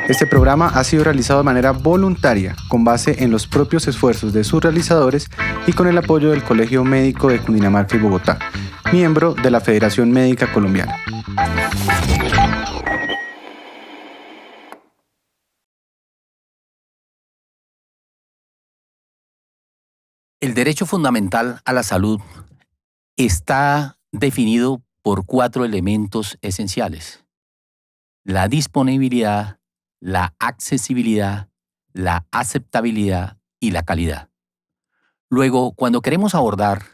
Este programa ha sido realizado de manera voluntaria, con base en los propios esfuerzos de sus realizadores y con el apoyo del Colegio Médico de Cundinamarca y Bogotá, miembro de la Federación Médica Colombiana. El derecho fundamental a la salud está definido por 4 elementos esenciales: la disponibilidad, la accesibilidad, la aceptabilidad y la calidad. Luego, cuando queremos abordar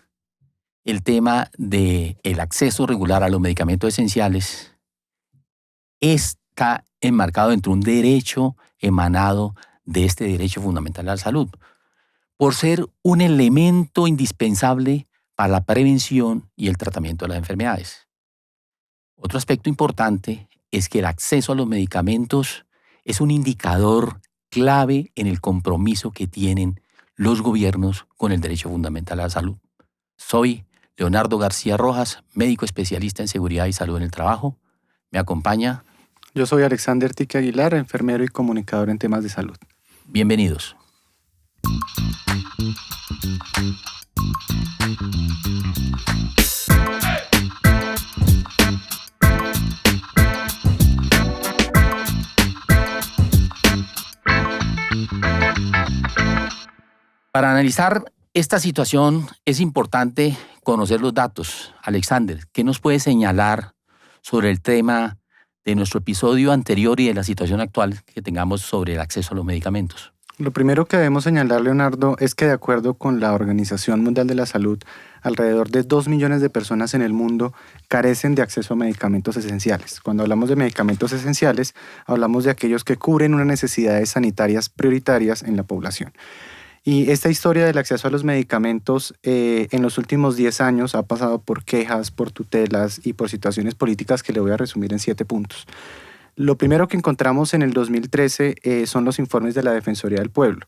el tema del acceso regular a los medicamentos esenciales, está enmarcado dentro de un derecho emanado de este derecho fundamental a la salud, por ser un elemento indispensable para la prevención y el tratamiento de las enfermedades. Otro aspecto importante es que el acceso a los medicamentos es un indicador clave en el compromiso que tienen los gobiernos con el derecho fundamental a la salud. Soy Leonardo García Rojas, médico especialista en seguridad y salud en el trabajo. Me acompaña. Yo soy Alexander Tique Aguilar, enfermero y comunicador en temas de salud. Bienvenidos. Para analizar esta situación es importante conocer los datos. Alexander, ¿qué nos puede señalar sobre el tema de nuestro episodio anterior y de la situación actual que tengamos sobre el acceso a los medicamentos? Lo primero que debemos señalar, Leonardo, es que de acuerdo con la Organización Mundial de la Salud, alrededor de 2 millones de personas en el mundo carecen de acceso a medicamentos esenciales. Cuando hablamos de medicamentos esenciales, hablamos de aquellos que cubren unas necesidades sanitarias prioritarias en la población. Y esta historia del acceso a los medicamentos en los últimos 10 años ha pasado por quejas, por tutelas y por situaciones políticas que le voy a resumir en 7 puntos. Lo primero que encontramos en el 2013 son los informes de la Defensoría del Pueblo.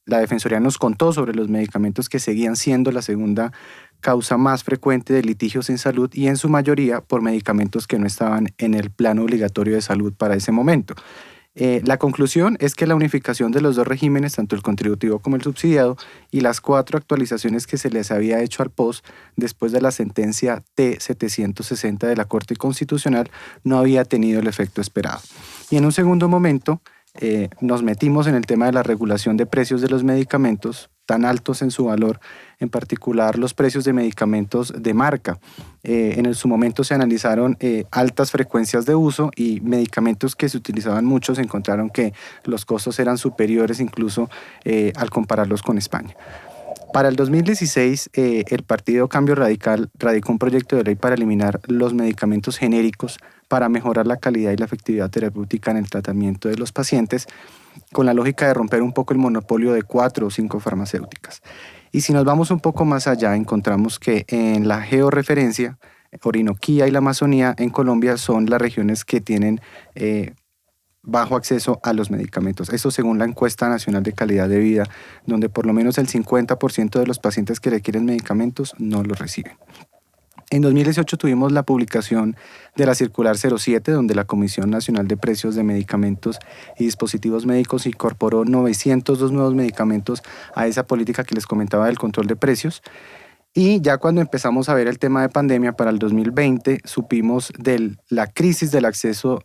La Defensoría nos contó sobre los medicamentos que seguían siendo la segunda causa más frecuente de litigios en salud y en su mayoría por medicamentos que no estaban en el plano obligatorio de salud para ese momento. La conclusión es que la unificación de los 2 regímenes, tanto el contributivo como el subsidiado, y las 4 actualizaciones que se les había hecho al POS después de la sentencia T-760 de la Corte Constitucional no había tenido el efecto esperado. Y en un segundo momento nos metimos en el tema de la regulación de precios de los medicamentos tan altos en su valor, en particular los precios de medicamentos de marca. En su momento se analizaron altas frecuencias de uso y medicamentos que se utilizaban mucho, se encontraron que los costos eran superiores incluso al compararlos con España. Para el 2016, el partido Cambio Radical radicó un proyecto de ley para eliminar los medicamentos genéricos para mejorar la calidad y la efectividad terapéutica en el tratamiento de los pacientes, con la lógica de romper un poco el monopolio de 4 o 5 farmacéuticas. Y si nos vamos un poco más allá, encontramos que en la georreferencia, Orinoquía y la Amazonía en Colombia son las regiones que tienen bajo acceso a los medicamentos. Esto según la encuesta nacional de calidad de vida, donde por lo menos el 50% de los pacientes que requieren medicamentos no los reciben. En 2018 tuvimos la publicación de la Circular 07, donde la Comisión Nacional de Precios de Medicamentos y Dispositivos Médicos incorporó 902 nuevos medicamentos a esa política que les comentaba del control de precios. Y ya cuando empezamos a ver el tema de pandemia para el 2020, supimos de la crisis del acceso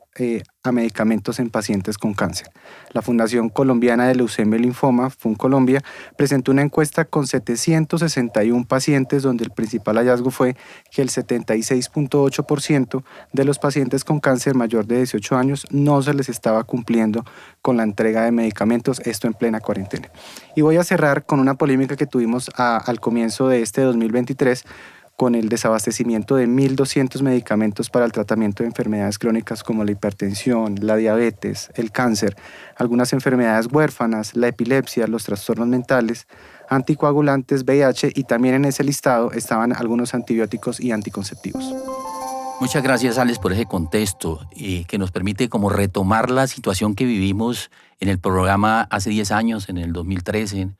a medicamentos en pacientes con cáncer. La Fundación Colombiana de Leucemia y Linfoma, FUNColombia, presentó una encuesta con 761 pacientes donde el principal hallazgo fue que el 76.8% de los pacientes con cáncer mayor de 18 años no se les estaba cumpliendo con la entrega de medicamentos, esto en plena cuarentena. Y voy a cerrar con una polémica que tuvimos al comienzo de este 2023 con el desabastecimiento de 1.200 medicamentos para el tratamiento de enfermedades crónicas como la hipertensión, la diabetes, el cáncer, algunas enfermedades huérfanas, la epilepsia, los trastornos mentales, anticoagulantes, VIH, y también en ese listado estaban algunos antibióticos y anticonceptivos. Muchas gracias, Alex, por ese contexto que nos permite como retomar la situación que vivimos en el programa hace 10 años, en el 2013,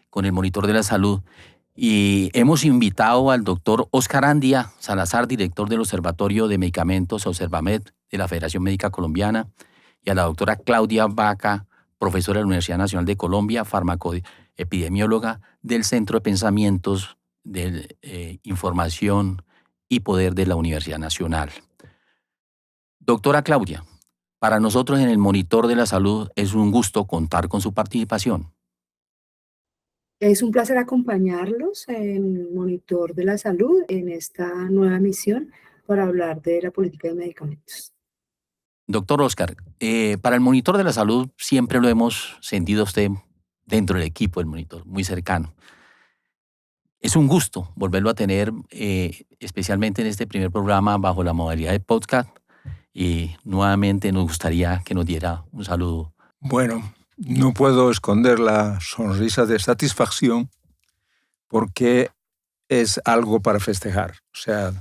con el Monitor de la Salud. Y hemos invitado al doctor Óscar Andia Salazar, director del Observatorio de Medicamentos, Observamed, de la Federación Médica Colombiana, y a la doctora Claudia Vaca, profesora de la Universidad Nacional de Colombia, farmacoepidemióloga del Centro de Pensamientos de Información y Poder de la Universidad Nacional. Doctora Claudia, para nosotros en el Monitor de la Salud es un gusto contar con su participación. Es un placer acompañarlos en Monitor de la Salud en esta nueva misión para hablar de la política de medicamentos. Doctor Oscar, para el Monitor de la Salud siempre lo hemos sentido a usted dentro del equipo del Monitor, muy cercano. Es un gusto volverlo a tener, especialmente en este primer programa bajo la modalidad de podcast, y nuevamente nos gustaría que nos diera un saludo. Bueno, no puedo esconder la sonrisa de satisfacción porque es algo para festejar. O sea,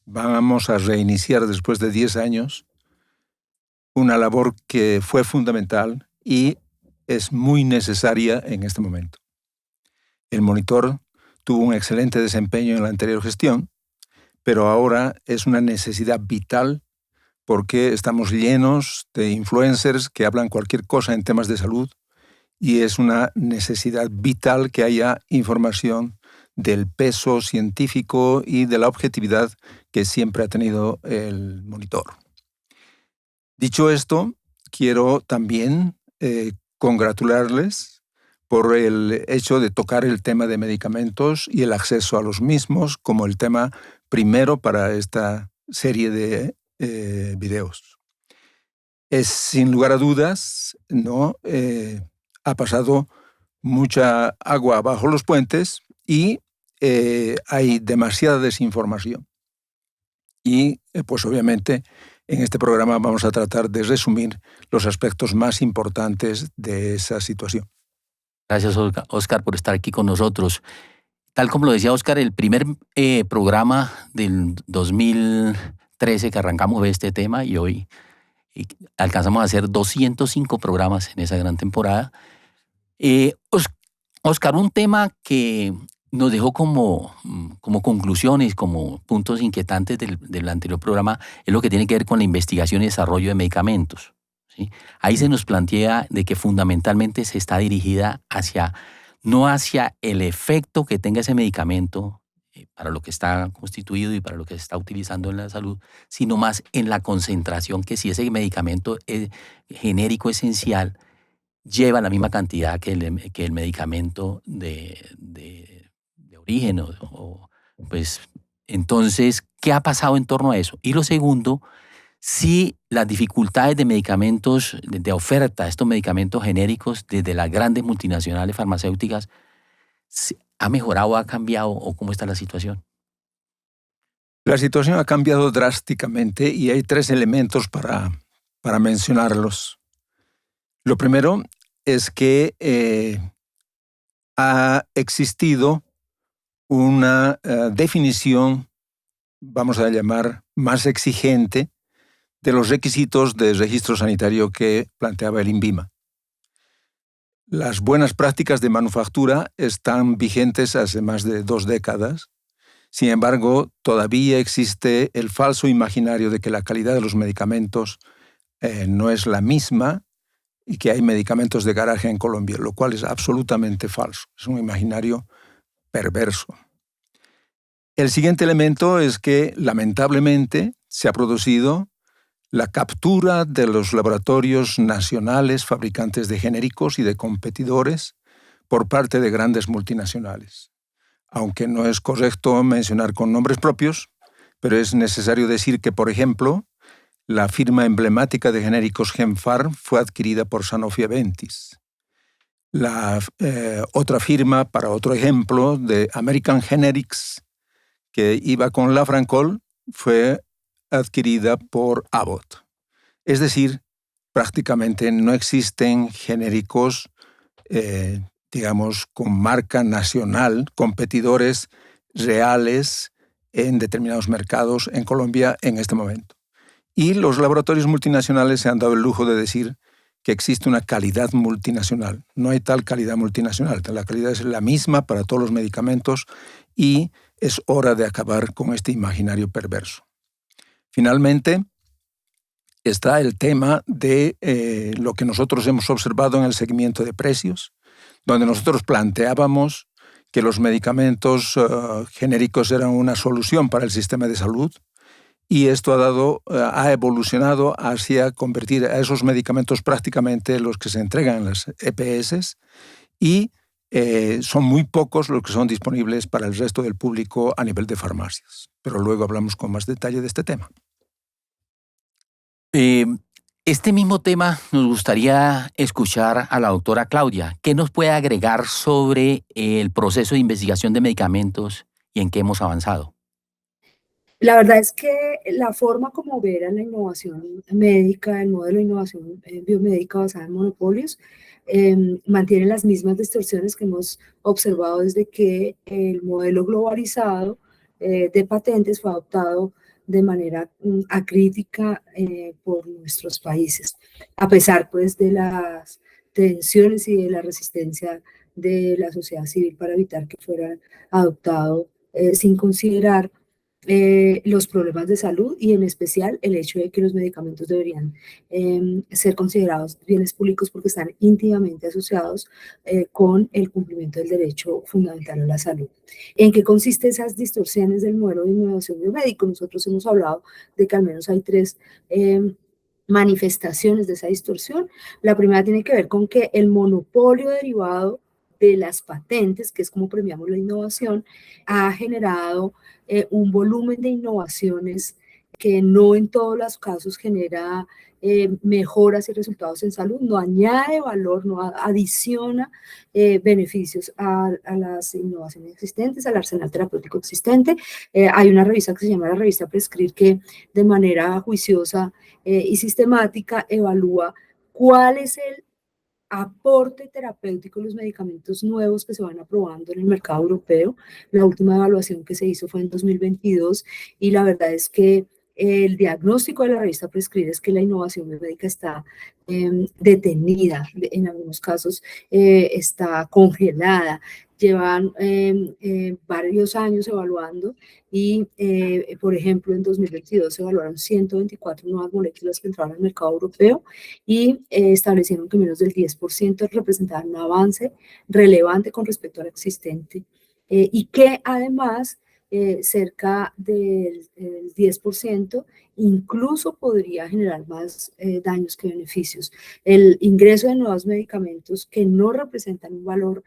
vamos a reiniciar después de 10 años una labor que fue fundamental y es muy necesaria en este momento. El Monitor tuvo un excelente desempeño en la anterior gestión, pero ahora es una necesidad vital porque estamos llenos de influencers que hablan cualquier cosa en temas de salud y es una necesidad vital que haya información del peso científico y de la objetividad que siempre ha tenido el Monitor. Dicho esto, quiero también congratularles por el hecho de tocar el tema de medicamentos y el acceso a los mismos como el tema primero para esta serie de videos. Es sin lugar a dudas, ¿no? Ha pasado mucha agua bajo los puentes y hay demasiada desinformación. Y pues obviamente en este programa vamos a tratar de resumir los aspectos más importantes de esa situación. Gracias, Oscar, por estar aquí con nosotros. Tal como lo decía Oscar, el primer programa del 2013 que arrancamos de este tema y hoy alcanzamos a hacer 205 programas en esa gran temporada. Oscar, un tema que nos dejó como conclusiones, como puntos inquietantes del anterior programa, es lo que tiene que ver con la investigación y desarrollo de medicamentos, ¿sí? Ahí se nos plantea de que fundamentalmente se está dirigida no hacia el efecto que tenga ese medicamento para lo que está constituido y para lo que se está utilizando en la salud, sino más en la concentración que si ese medicamento es genérico esencial lleva la misma cantidad que el medicamento de origen pues entonces, ¿qué ha pasado en torno a eso? Y lo segundo, si las dificultades de medicamentos, de oferta de estos medicamentos genéricos desde las grandes multinacionales farmacéuticas, ¿ha mejorado, ha cambiado o cómo está la situación? La situación ha cambiado drásticamente y hay 3 elementos para mencionarlos. Lo primero es que ha existido una definición, vamos a llamar, más exigente de los requisitos de registro sanitario que planteaba el INVIMA. Las buenas prácticas de manufactura están vigentes hace más de 2 décadas. Sin embargo, todavía existe el falso imaginario de que la calidad de los medicamentos no es la misma y que hay medicamentos de garaje en Colombia, lo cual es absolutamente falso. Es un imaginario perverso. El siguiente elemento es que, lamentablemente, se ha producido la captura de los laboratorios nacionales fabricantes de genéricos y de competidores por parte de grandes multinacionales. Aunque no es correcto mencionar con nombres propios, pero es necesario decir que, por ejemplo, la firma emblemática de genéricos Genpharm fue adquirida por Sanofi Aventis. La otra firma, para otro ejemplo, de American Generics, que iba con Lafrancol, fue adquirida por Abbott. Es decir, prácticamente no existen genéricos, digamos, con marca nacional, competidores reales en determinados mercados en Colombia en este momento. Y los laboratorios multinacionales se han dado el lujo de decir que existe una calidad multinacional. No hay tal calidad multinacional. La calidad es la misma para todos los medicamentos y es hora de acabar con este imaginario perverso. Finalmente, está el tema de lo que nosotros hemos observado en el seguimiento de precios, donde nosotros planteábamos que los medicamentos genéricos eran una solución para el sistema de salud, y esto ha evolucionado hacia convertir a esos medicamentos prácticamente los que se entregan en las EPS, y son muy pocos los que son disponibles para el resto del público a nivel de farmacias. Pero luego hablamos con más detalle de este tema. Este mismo tema nos gustaría escuchar a la doctora Claudia. ¿Qué nos puede agregar sobre el proceso de investigación de medicamentos y en qué hemos avanzado? La verdad es que la forma como ver a la innovación médica, el modelo de innovación biomédica basada en monopolios, mantiene las mismas distorsiones que hemos observado desde que el modelo globalizado de patentes fue adoptado de manera acrítica por nuestros países, a pesar pues de las tensiones y de la resistencia de la sociedad civil para evitar que fuera adoptado sin considerar los problemas de salud y en especial el hecho de que los medicamentos deberían ser considerados bienes públicos porque están íntimamente asociados con el cumplimiento del derecho fundamental a la salud. ¿En qué consisten esas distorsiones del modelo de innovación biomédico? Nosotros hemos hablado de que al menos hay tres manifestaciones de esa distorsión. La primera tiene que ver con que el monopolio derivado de las patentes, que es como premiamos la innovación, ha generado un volumen de innovaciones que no en todos los casos genera mejoras y resultados en salud, no añade valor, no adiciona beneficios a las innovaciones existentes, al arsenal terapéutico existente. Hay una revista que se llama la revista Prescribir que de manera juiciosa y sistemática evalúa cuál es el aporte terapéutico de los medicamentos nuevos que se van aprobando en el mercado europeo. La última evaluación que se hizo fue en 2022 y la verdad es que el diagnóstico de la revista Prescribir es que la innovación médica está detenida, en algunos casos está congelada. Llevan varios años evaluando y, por ejemplo, en 2022 se evaluaron 124 nuevas moléculas que entraron al mercado europeo y establecieron que menos del 10% representaban un avance relevante con respecto al existente y que además cerca del 10% incluso podría generar más daños que beneficios. El ingreso de nuevos medicamentos que no representan un valor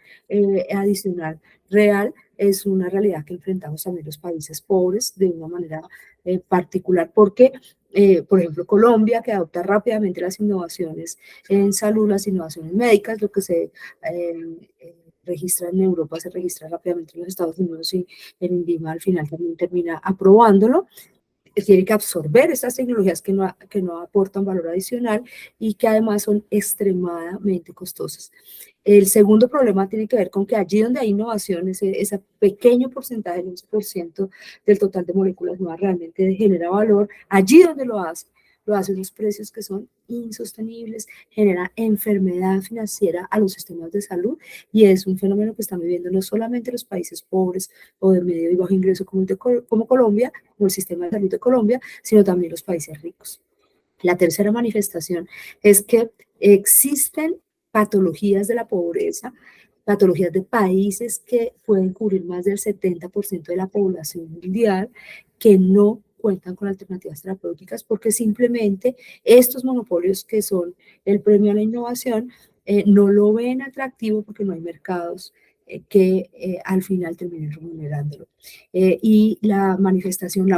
adicional real es una realidad que enfrentamos también los países pobres de una manera particular porque por ejemplo, Colombia, que adopta rápidamente las innovaciones en salud, las innovaciones médicas, lo que se registra en Europa se registra rápidamente en los Estados Unidos y el INVIMA al final también termina aprobándolo. Tiene que absorber estas tecnologías que no aportan valor adicional y que además son extremadamente costosas. El segundo problema tiene que ver con que allí donde hay innovación, ese pequeño porcentaje, el 11% del total de moléculas nuevas realmente genera valor, allí donde lo hace unos precios que son insostenibles, genera enfermedad financiera a los sistemas de salud y es un fenómeno que están viviendo no solamente los países pobres o de medio y bajo ingreso como Colombia, como el sistema de salud de Colombia, sino también los países ricos. La tercera manifestación es que existen patologías de la pobreza, patologías de países que pueden cubrir más del 70% de la población mundial que no cuentan con alternativas terapéuticas porque simplemente estos monopolios que son el premio a la innovación no lo ven atractivo porque no hay mercados que al final terminen remunerándolo. Y la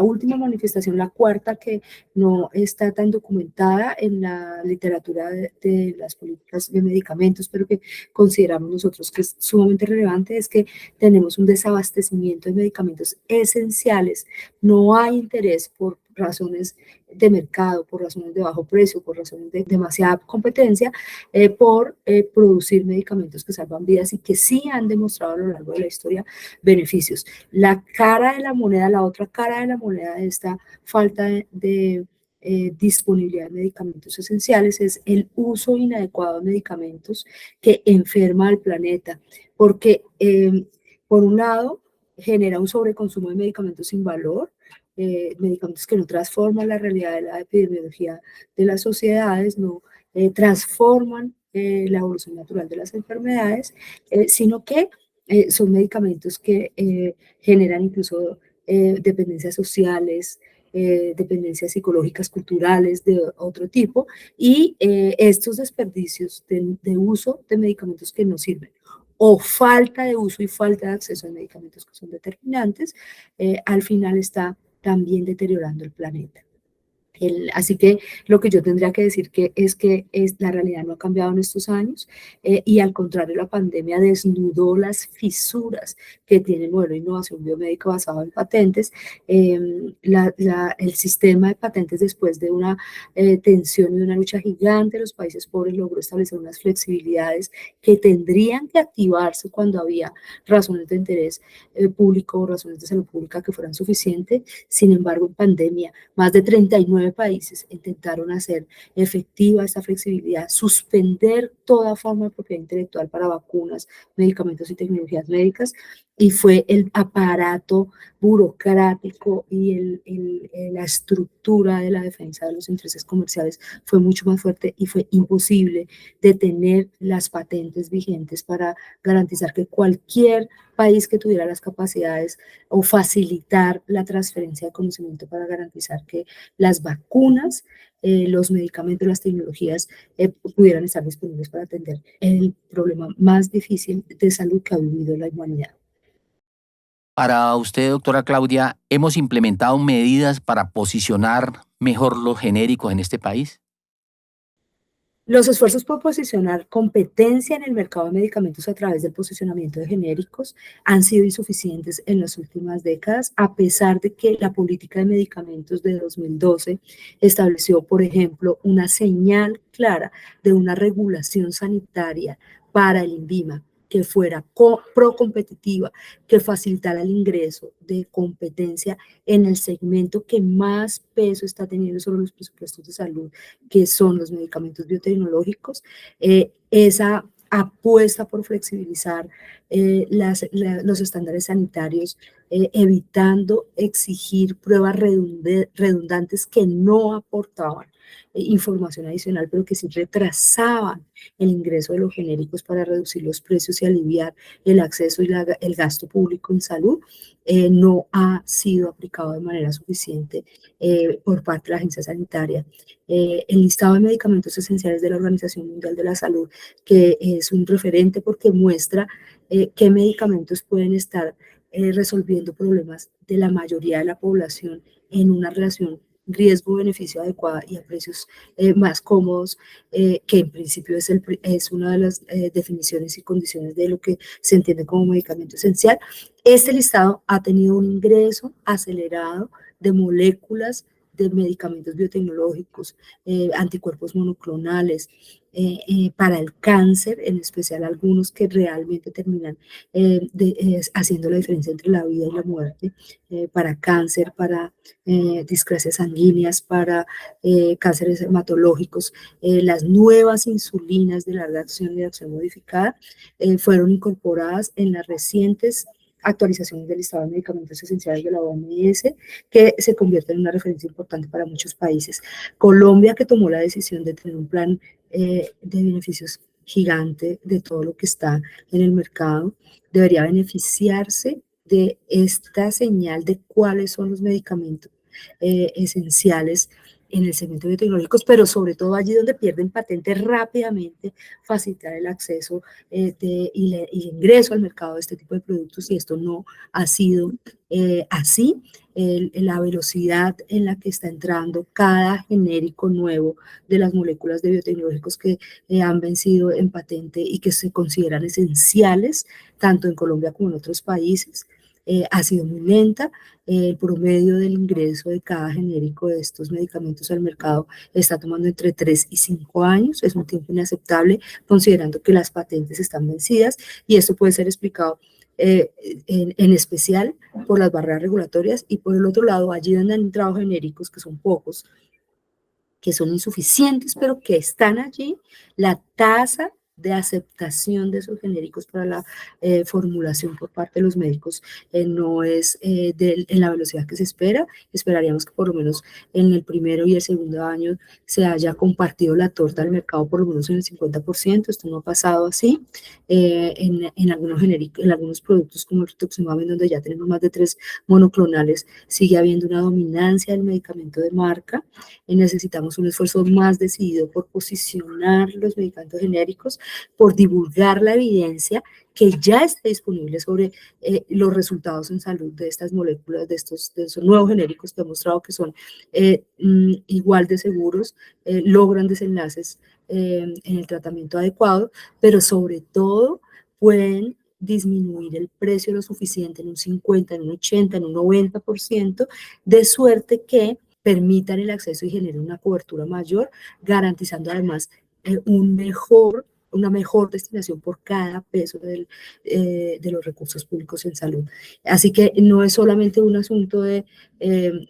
última manifestación, la cuarta que no está tan documentada en la literatura de las políticas de medicamentos, pero que consideramos nosotros que es sumamente relevante, es que tenemos un desabastecimiento de medicamentos esenciales. No hay interés por razones de mercado, por razones de bajo precio, por razones de demasiada competencia, por producir medicamentos que salvan vidas y que sí han demostrado a lo largo de la historia beneficios. La cara de la moneda, la otra cara de la moneda de esta falta de disponibilidad de medicamentos esenciales es el uso inadecuado de medicamentos que enferma al planeta, porque por un lado genera un sobreconsumo de medicamentos sin valor, medicamentos que no transforman la realidad de la epidemiología de las sociedades, no transforman la evolución natural de las enfermedades, sino que son medicamentos que generan incluso dependencias sociales, dependencias psicológicas, culturales de otro tipo, y estos desperdicios de uso de medicamentos que no sirven o falta de uso y falta de acceso a medicamentos que son determinantes, al final está también deteriorando el planeta. Así que lo que yo tendría que decir que la realidad no ha cambiado en estos años, y al contrario la pandemia desnudó las fisuras que tiene el modelo de innovación biomédica basado en patentes. El sistema de patentes, después de una tensión y una lucha gigante de los países pobres, logró establecer unas flexibilidades que tendrían que activarse cuando había razones de interés público o razones de salud pública que fueran suficientes. Sin embargo, en pandemia, más de 39 países intentaron hacer efectiva esta flexibilidad, suspender toda forma de propiedad intelectual para vacunas, medicamentos y tecnologías médicas, y fue el aparato burocrático y la estructura de la defensa de los intereses comerciales fue mucho más fuerte, y fue imposible detener las patentes vigentes para garantizar que cualquier país que tuviera las capacidades o facilitar la transferencia de conocimiento para garantizar que las vacunas, los medicamentos, las tecnologías pudieran estar disponibles para atender el problema más difícil de salud que ha vivido la humanidad. Para usted, doctora Claudia, ¿hemos implementado medidas para posicionar mejor los genéricos en este país? Los esfuerzos por posicionar competencia en el mercado de medicamentos a través del posicionamiento de genéricos han sido insuficientes en las últimas décadas, a pesar de que la política de medicamentos de 2012 estableció, por ejemplo, una señal clara de una regulación sanitaria para el INVIMA que fuera pro-competitiva, que facilitara el ingreso de competencia en el segmento que más peso está teniendo sobre los presupuestos de salud, que son los medicamentos biotecnológicos. Esa apuesta por flexibilizar los estándares sanitarios, evitando exigir pruebas redundantes que no aportaban información adicional, pero que sí retrasaban el ingreso de los genéricos para reducir los precios y aliviar el acceso y el gasto público en salud, no ha sido aplicado de manera suficiente por parte de la agencia sanitaria. El listado de medicamentos esenciales de la Organización Mundial de la Salud, que es un referente porque muestra qué medicamentos pueden estar resolviendo problemas de la mayoría de la población en una relación riesgo-beneficio adecuada y a precios más cómodos, que en principio es una de las definiciones y condiciones de lo que se entiende como medicamento esencial. Este listado ha tenido un ingreso acelerado de moléculas de medicamentos biotecnológicos, anticuerpos monoclonales, para el cáncer, en especial algunos que realmente terminan haciendo la diferencia entre la vida y la muerte, para cáncer, para discrasias sanguíneas, para cánceres hematológicos. Las nuevas insulinas de larga acción y de acción modificada fueron incorporadas en las recientes actualizaciones del listado de medicamentos esenciales de la OMS, que se convierte en una referencia importante para muchos países. Colombia, que tomó la decisión de tener un plan de beneficios gigante de todo lo que está en el mercado, debería beneficiarse de esta señal de cuáles son los medicamentos esenciales en el segmento de biotecnológicos, pero sobre todo allí donde pierden patentes, rápidamente facilitar el acceso y el ingreso al mercado de este tipo de productos, y esto no ha sido así. La velocidad en la que está entrando cada genérico nuevo de las moléculas de biotecnológicos que han vencido en patente y que se consideran esenciales tanto en Colombia como en otros países, ha sido muy lenta. El promedio del ingreso de cada genérico de estos medicamentos al mercado está tomando entre 3 y 5 años. Es un tiempo inaceptable considerando que las patentes están vencidas, y esto puede ser explicado en especial por las barreras regulatorias, y por el otro lado, allí donde han entrado genéricos, que son pocos, que son insuficientes, pero que están allí, la tasa de aceptación de esos genéricos para la formulación por parte de los médicos no es en la velocidad que se espera. Esperaríamos que por lo menos en el primero y el segundo año se haya compartido la torta del mercado por lo menos en el 50%. Esto no ha pasado así. En algunos genéricos, en algunos productos como el rituximab, en donde ya tenemos más de 3 monoclonales, sigue habiendo una dominancia del medicamento de marca. Necesitamos un esfuerzo más decidido por posicionar los medicamentos genéricos, por divulgar la evidencia que ya está disponible sobre los resultados en salud de estas moléculas, de esos nuevos genéricos que ha mostrado que son igual de seguros, logran desenlaces en el tratamiento adecuado, pero sobre todo pueden disminuir el precio lo suficiente en un 50, en un 80, en un 90%, de suerte que permitan el acceso y generen una cobertura mayor, garantizando además una mejor destinación por cada peso de los recursos públicos en salud. Así que no es solamente un asunto de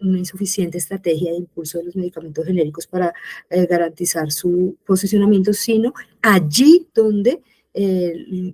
una insuficiente estrategia de impulso de los medicamentos genéricos para garantizar su posicionamiento, sino allí donde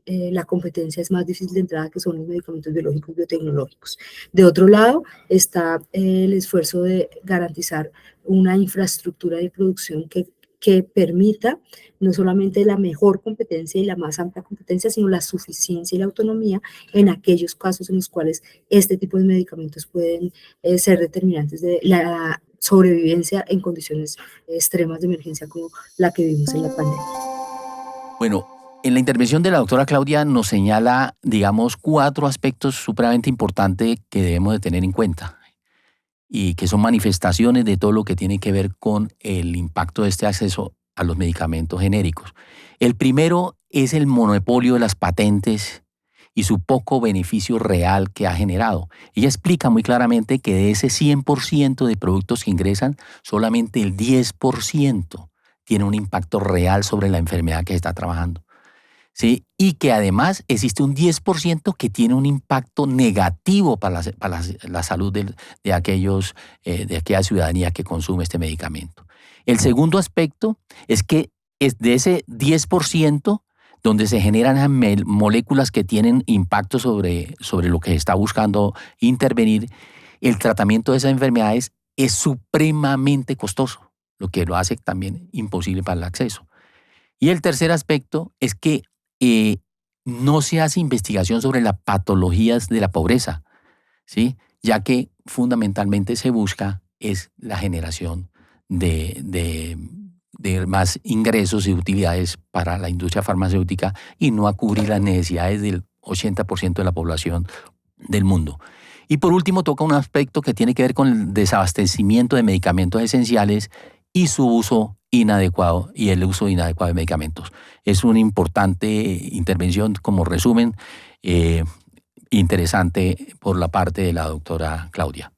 la competencia es más difícil de entrada, que son los medicamentos biológicos biotecnológicos. De otro lado está el esfuerzo de garantizar una infraestructura de producción que permita no solamente la mejor competencia y la más amplia competencia, sino la suficiencia y la autonomía en aquellos casos en los cuales este tipo de medicamentos pueden ser determinantes de la sobrevivencia en condiciones extremas de emergencia como la que vivimos en la pandemia. Bueno, en la intervención de la doctora Claudia nos señala, digamos, 4 aspectos supremamente importantes que debemos de tener en cuenta y que son manifestaciones de todo lo que tiene que ver con el impacto de este acceso a los medicamentos genéricos. El primero es el monopolio de las patentes y su poco beneficio real que ha generado. Ella explica muy claramente que de ese 100% de productos que ingresan, solamente el 10% tiene un impacto real sobre la enfermedad que se está trabajando. ¿Sí? Y que además existe un 10% que tiene un impacto negativo para la salud de aquella ciudadanía que consume este medicamento. El segundo aspecto es que es de ese 10% donde se generan moléculas que tienen impacto sobre lo que se está buscando intervenir, el tratamiento de esas enfermedades es supremamente costoso, lo que lo hace también imposible para el acceso. Y el tercer aspecto es que no se hace investigación sobre las patologías de la pobreza, ¿sí? Ya que fundamentalmente se busca es la generación de más ingresos y utilidades para la industria farmacéutica y no a cubrir las necesidades del 80% de la población del mundo. Y por último toca un aspecto que tiene que ver con el desabastecimiento de medicamentos esenciales y su uso inadecuado y el uso inadecuado de medicamentos. Es una importante intervención como resumen interesante por la parte de la doctora Claudia.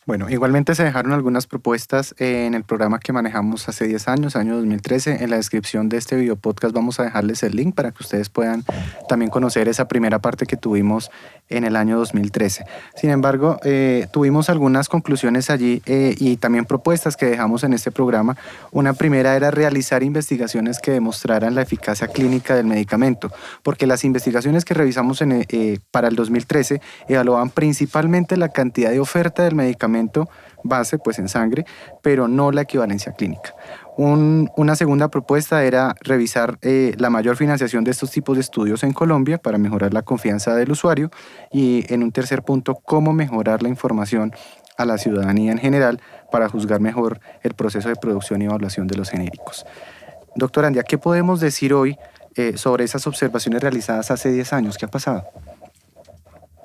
Bueno, igualmente se dejaron algunas propuestas en el programa que manejamos hace 10 años, año 2013. En la descripción de este video podcast vamos a dejarles el link para que ustedes puedan también conocer esa primera parte que tuvimos en el año 2013. Sin embargo, tuvimos algunas conclusiones allí y también propuestas que dejamos en este programa. Una primera era realizar investigaciones que demostraran la eficacia clínica del medicamento, porque las investigaciones que revisamos para el 2013 evaluaban principalmente la cantidad de oferta del medicamento base, pues en sangre, pero no la equivalencia clínica. Una segunda propuesta era revisar la mayor financiación de estos tipos de estudios en Colombia para mejorar la confianza del usuario y en un tercer punto, cómo mejorar la información a la ciudadanía en general para juzgar mejor el proceso de producción y evaluación de los genéricos. Doctora Andia, ¿qué podemos decir hoy sobre esas observaciones realizadas hace 10 años? ¿Qué ha pasado?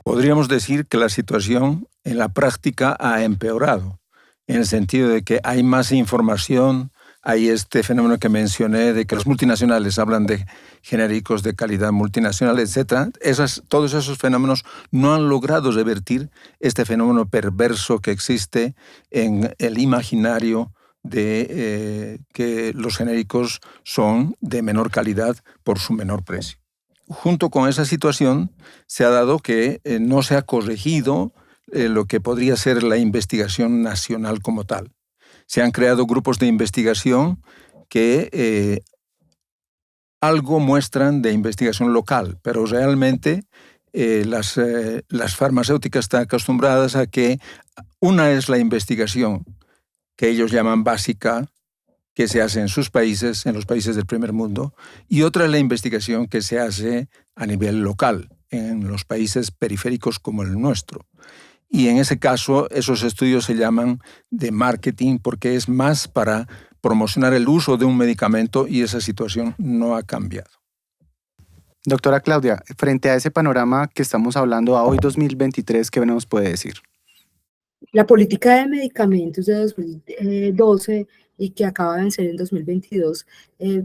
Podríamos decir que la situación en la práctica ha empeorado, en el sentido de que hay más información, hay este fenómeno que mencioné de que los multinacionales hablan de genéricos de calidad multinacional, etc. Todos esos fenómenos no han logrado revertir este fenómeno perverso que existe en el imaginario de que los genéricos son de menor calidad por su menor precio. Junto con esa situación se ha dado que no se ha corregido lo que podría ser la investigación nacional como tal. Se han creado grupos de investigación que algo muestran de investigación local, pero realmente las farmacéuticas están acostumbradas a que una es la investigación que ellos llaman básica, que se hace en sus países, en los países del primer mundo, y otra es la investigación que se hace a nivel local, en los países periféricos como el nuestro. Y en ese caso, esos estudios se llaman de marketing porque es más para promocionar el uso de un medicamento y esa situación no ha cambiado. Doctora Claudia, frente a ese panorama que estamos hablando a hoy 2023, ¿qué nos puede decir? La política de medicamentos de 2012 y que acaba de vencer en 2022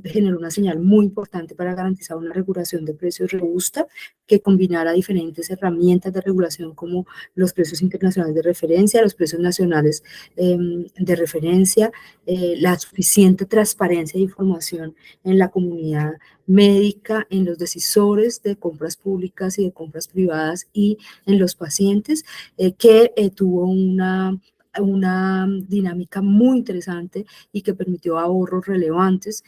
generó una señal muy importante para garantizar una regulación de precios robusta que combinara diferentes herramientas de regulación como los precios internacionales de referencia, los precios nacionales de referencia, la suficiente transparencia de información en la comunidad médica, en los decisores de compras públicas y de compras privadas y en los pacientes, que tuvo una dinámica muy interesante y que permitió ahorros relevantes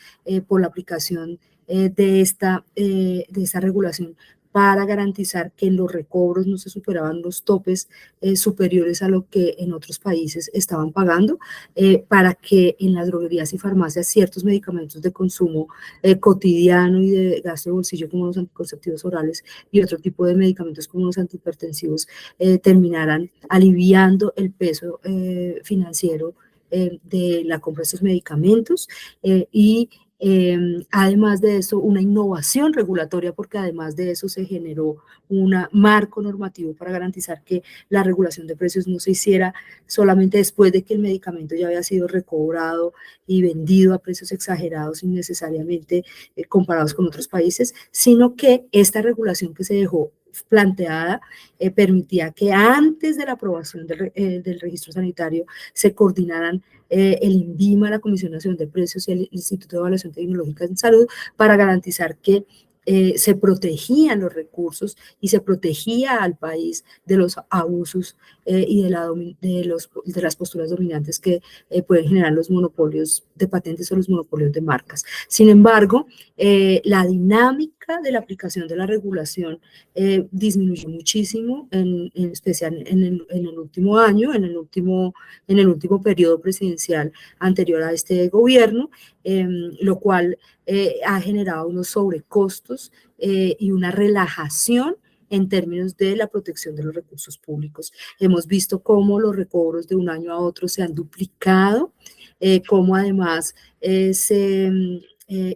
por la aplicación de esta regulación para garantizar que en los recobros no se superaban los topes superiores a lo que en otros países estaban pagando, para que en las droguerías y farmacias ciertos medicamentos de consumo cotidiano y de gasto de bolsillo como los anticonceptivos orales y otro tipo de medicamentos como los antihipertensivos terminaran aliviando el peso financiero de la compra de estos medicamentos y además de eso, una innovación regulatoria, porque además de eso se generó un marco normativo para garantizar que la regulación de precios no se hiciera solamente después de que el medicamento ya había sido recobrado y vendido a precios exagerados innecesariamente comparados con otros países, sino que esta regulación que se dejó planteada permitía que antes de la aprobación del registro sanitario se coordinaran el INVIMA, la Comisión Nacional de Precios y el Instituto de Evaluación Tecnológica en Salud para garantizar que se protegían los recursos y se protegía al país de los abusos y de las posturas dominantes que pueden generar los monopolios de patentes o los monopolios de marcas. Sin embargo, la dinámica de la aplicación de la regulación disminuyó muchísimo, en especial en el último año, en el último periodo presidencial anterior a este gobierno, lo cual ha generado unos sobrecostos y una relajación en términos de la protección de los recursos públicos. Hemos visto cómo los recobros de un año a otro se han duplicado, cómo además se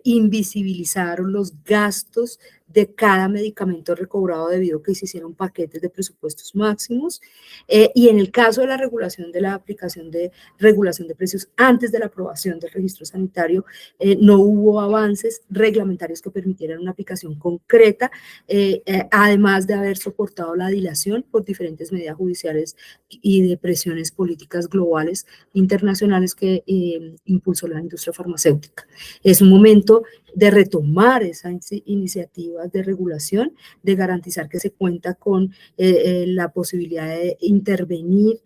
invisibilizaron los gastos de cada medicamento recobrado debido a que se hicieron paquetes de presupuestos máximos, y en el caso de la regulación de la aplicación de regulación de precios antes de la aprobación del registro sanitario, no hubo avances reglamentarios que permitieran una aplicación concreta, además de haber soportado la dilación por diferentes medidas judiciales y de presiones políticas globales internacionales que impulsó la industria farmacéutica. Es un momento de retomar esas iniciativas de regulación, de garantizar que se cuenta con la posibilidad de intervenir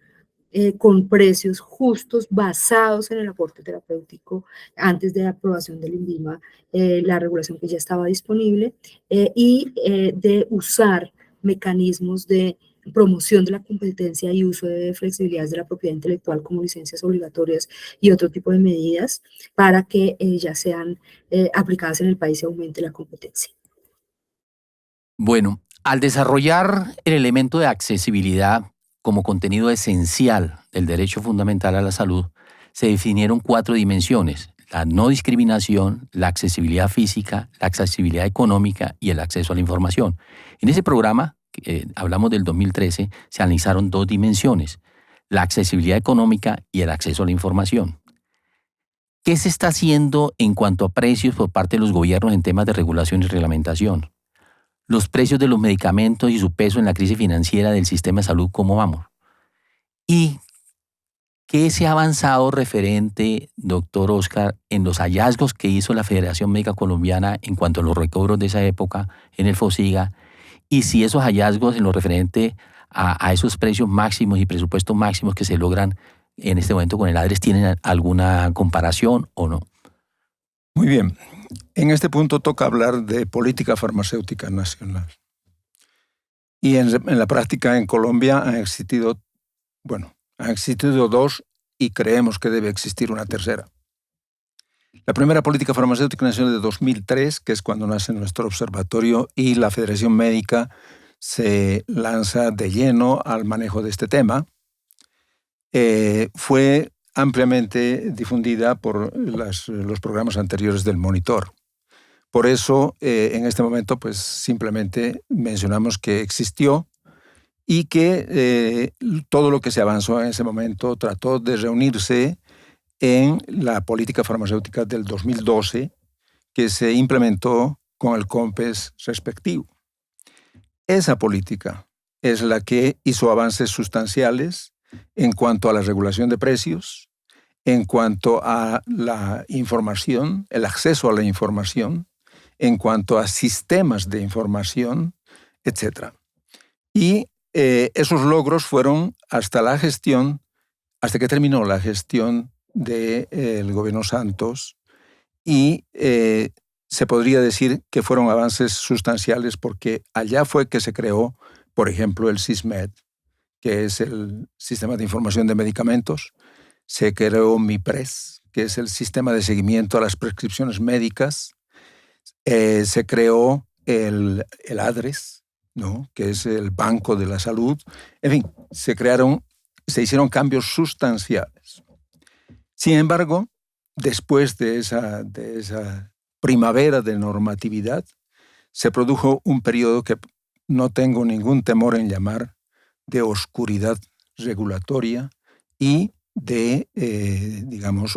con precios justos basados en el aporte terapéutico antes de la aprobación del INVIMA, la regulación que ya estaba disponible, y de usar mecanismos de promoción de la competencia y uso de flexibilidades de la propiedad intelectual como licencias obligatorias y otro tipo de medidas para que ya sean aplicadas en el país y aumente la competencia. Bueno, al desarrollar el elemento de accesibilidad como contenido esencial del derecho fundamental a la salud, se definieron 4 dimensiones: la no discriminación, la accesibilidad física, la accesibilidad económica y el acceso a la información. En ese programa, hablamos del 2013, se analizaron 2 dimensiones: la accesibilidad económica y el acceso a la información. ¿Qué se está haciendo en cuanto a precios por parte de los gobiernos en temas de regulación y reglamentación? Los precios de los medicamentos y su peso en la crisis financiera del sistema de salud, ¿cómo vamos? ¿Y qué se ha avanzado referente, doctor Oscar, en los hallazgos que hizo la Federación Médica Colombiana en cuanto a los recobros de esa época en el FOSIGA? Y si esos hallazgos en lo referente a esos precios máximos y presupuestos máximos que se logran en este momento con el ADRES tienen alguna comparación o no. Muy bien. En este punto toca hablar de política farmacéutica nacional. Y en la práctica en Colombia han existido dos y creemos que debe existir una tercera. La primera política farmacéutica nacional de 2003, que es cuando nace nuestro observatorio y la Federación Médica se lanza de lleno al manejo de este tema, fue ampliamente difundida por los programas anteriores del Monitor. Por eso, en este momento, pues simplemente mencionamos que existió y que todo lo que se avanzó en ese momento trató de reunirse en la política farmacéutica del 2012, que se implementó con el COMPES respectivo. Esa política es la que hizo avances sustanciales en cuanto a la regulación de precios, en cuanto a la información, el acceso a la información, en cuanto a sistemas de información, etc. Y esos logros fueron hasta que terminó la gestión del gobierno Santos, y se podría decir que fueron avances sustanciales porque allá fue que se creó, por ejemplo, el SISMED, que es el Sistema de Información de Medicamentos. Se creó MIPRES, que es el Sistema de Seguimiento a las Prescripciones Médicas. Se creó el ADRES, ¿no?, que es el Banco de la Salud. En fin, se hicieron cambios sustanciales. Sin embargo, después de esa primavera de normatividad, se produjo un periodo que no tengo ningún temor en llamar de oscuridad regulatoria y de,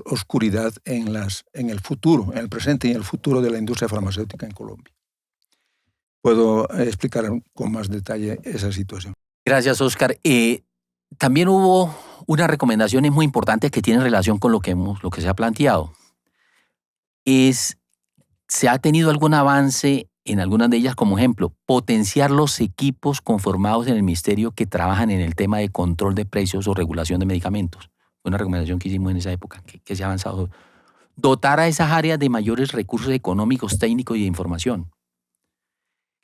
oscuridad en el futuro, en el presente y en el futuro de la industria farmacéutica en Colombia. Puedo explicar con más detalle esa situación. Gracias, Oscar. También hubo unas recomendaciones muy importantes que tienen relación con lo que se ha planteado. ¿Se ha tenido algún avance en algunas de ellas? Como ejemplo, potenciar los equipos conformados en el ministerio que trabajan en el tema de control de precios o regulación de medicamentos. Fue una recomendación que hicimos en esa época, que se ha avanzado. Dotar a esas áreas de mayores recursos económicos, técnicos y de información.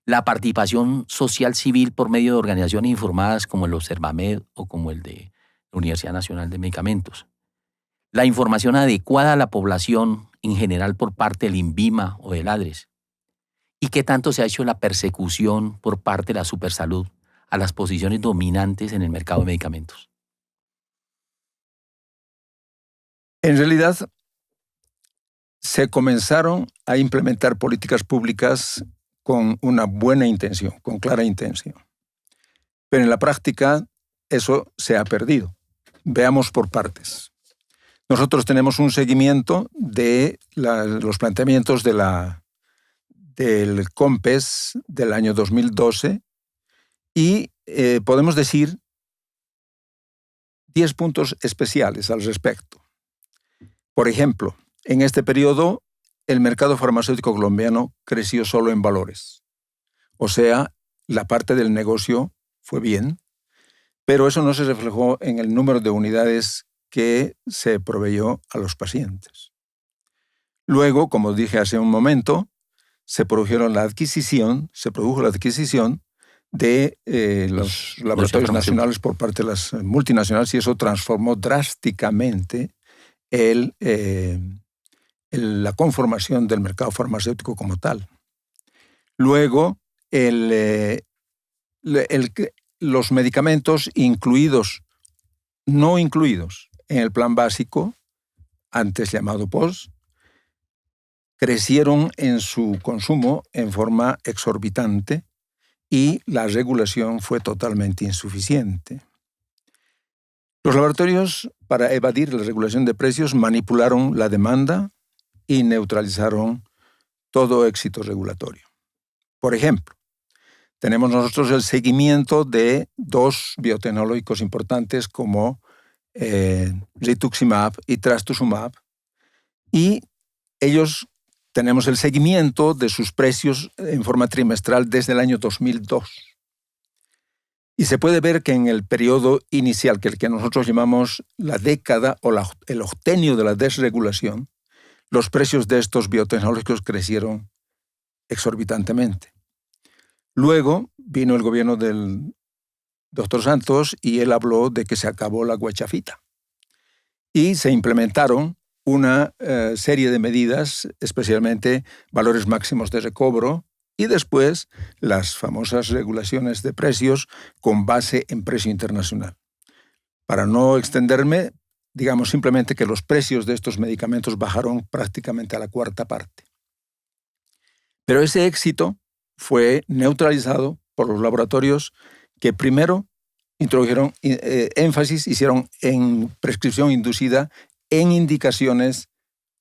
La participación social civil por medio de organizaciones informadas como el Observamed o como el de la Universidad Nacional de Medicamentos. La información adecuada a la población en general por parte del INVIMA o del ADRES. ¿Y qué tanto se ha hecho la persecución por parte de la Supersalud a las posiciones dominantes en el mercado de medicamentos? En realidad, se comenzaron a implementar políticas públicas con una buena intención, con clara intención. Pero en la práctica eso se ha perdido. Veamos por partes. Nosotros tenemos un seguimiento de los planteamientos del COMPES del año 2012 y podemos decir 10 puntos especiales al respecto. Por ejemplo, en este periodo el mercado farmacéutico colombiano creció solo en valores. O sea, la parte del negocio fue bien, pero eso no se reflejó en el número de unidades que se proveyó a los pacientes. Luego, como dije hace un momento, se produjo la adquisición de los laboratorios nacionales por parte de las multinacionales y eso transformó drásticamente la conformación del mercado farmacéutico como tal. Luego, los medicamentos no incluidos en el plan básico, antes llamado POS, crecieron en su consumo en forma exorbitante y la regulación fue totalmente insuficiente. Los laboratorios, para evadir la regulación de precios, manipularon la demanda y neutralizaron todo éxito regulatorio. Por ejemplo, tenemos nosotros el seguimiento de 2 biotecnológicos importantes como rituximab y trastuzumab, y tenemos el seguimiento de sus precios en forma trimestral desde el año 2002. Y se puede ver que en el periodo inicial, que nosotros llamamos la década o el octenio de la desregulación, los precios de estos biotecnológicos crecieron exorbitantemente. Luego vino el gobierno del doctor Santos y él habló de que se acabó la guachafita. Y se implementaron una serie de medidas, especialmente valores máximos de recobro y después las famosas regulaciones de precios con base en precio internacional. Para no extenderme, digamos simplemente que los precios de estos medicamentos bajaron prácticamente a la cuarta parte. Pero ese éxito fue neutralizado por los laboratorios que primero introdujeron énfasis, hicieron en prescripción inducida en indicaciones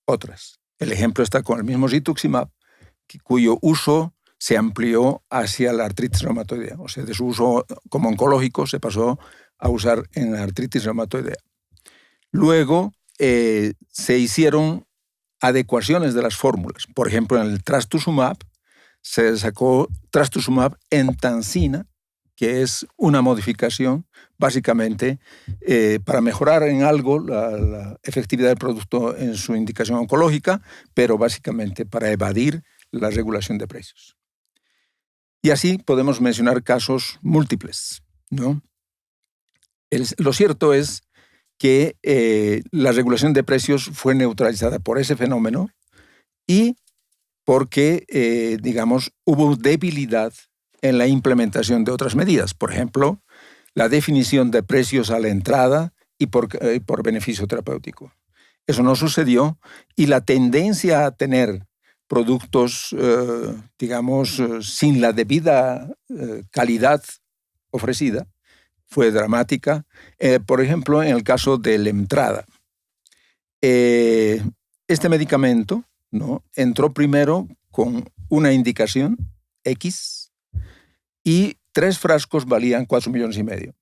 otras. El ejemplo está con el mismo rituximab, cuyo uso se amplió hacia la artritis reumatoidea. O sea, de su uso como oncológico se pasó a usar en la artritis reumatoidea. Luego se hicieron adecuaciones de las fórmulas. Por ejemplo, en el trastuzumab se sacó trastuzumab en tansina, que es una modificación básicamente para mejorar en algo la efectividad del producto en su indicación oncológica, pero básicamente para evadir la regulación de precios. Y así podemos mencionar casos múltiples, ¿no? Lo cierto es que la regulación de precios fue neutralizada por ese fenómeno y porque, digamos, hubo debilidad en la implementación de otras medidas. Por ejemplo, la definición de precios a la entrada y por beneficio terapéutico. Eso no sucedió y la tendencia a tener productos, digamos, sin la debida calidad ofrecida fue dramática. Por ejemplo, en el caso de Lemtrada. Este medicamento, ¿no?, entró primero con una indicación X y 3 frascos valían 4,5 millones.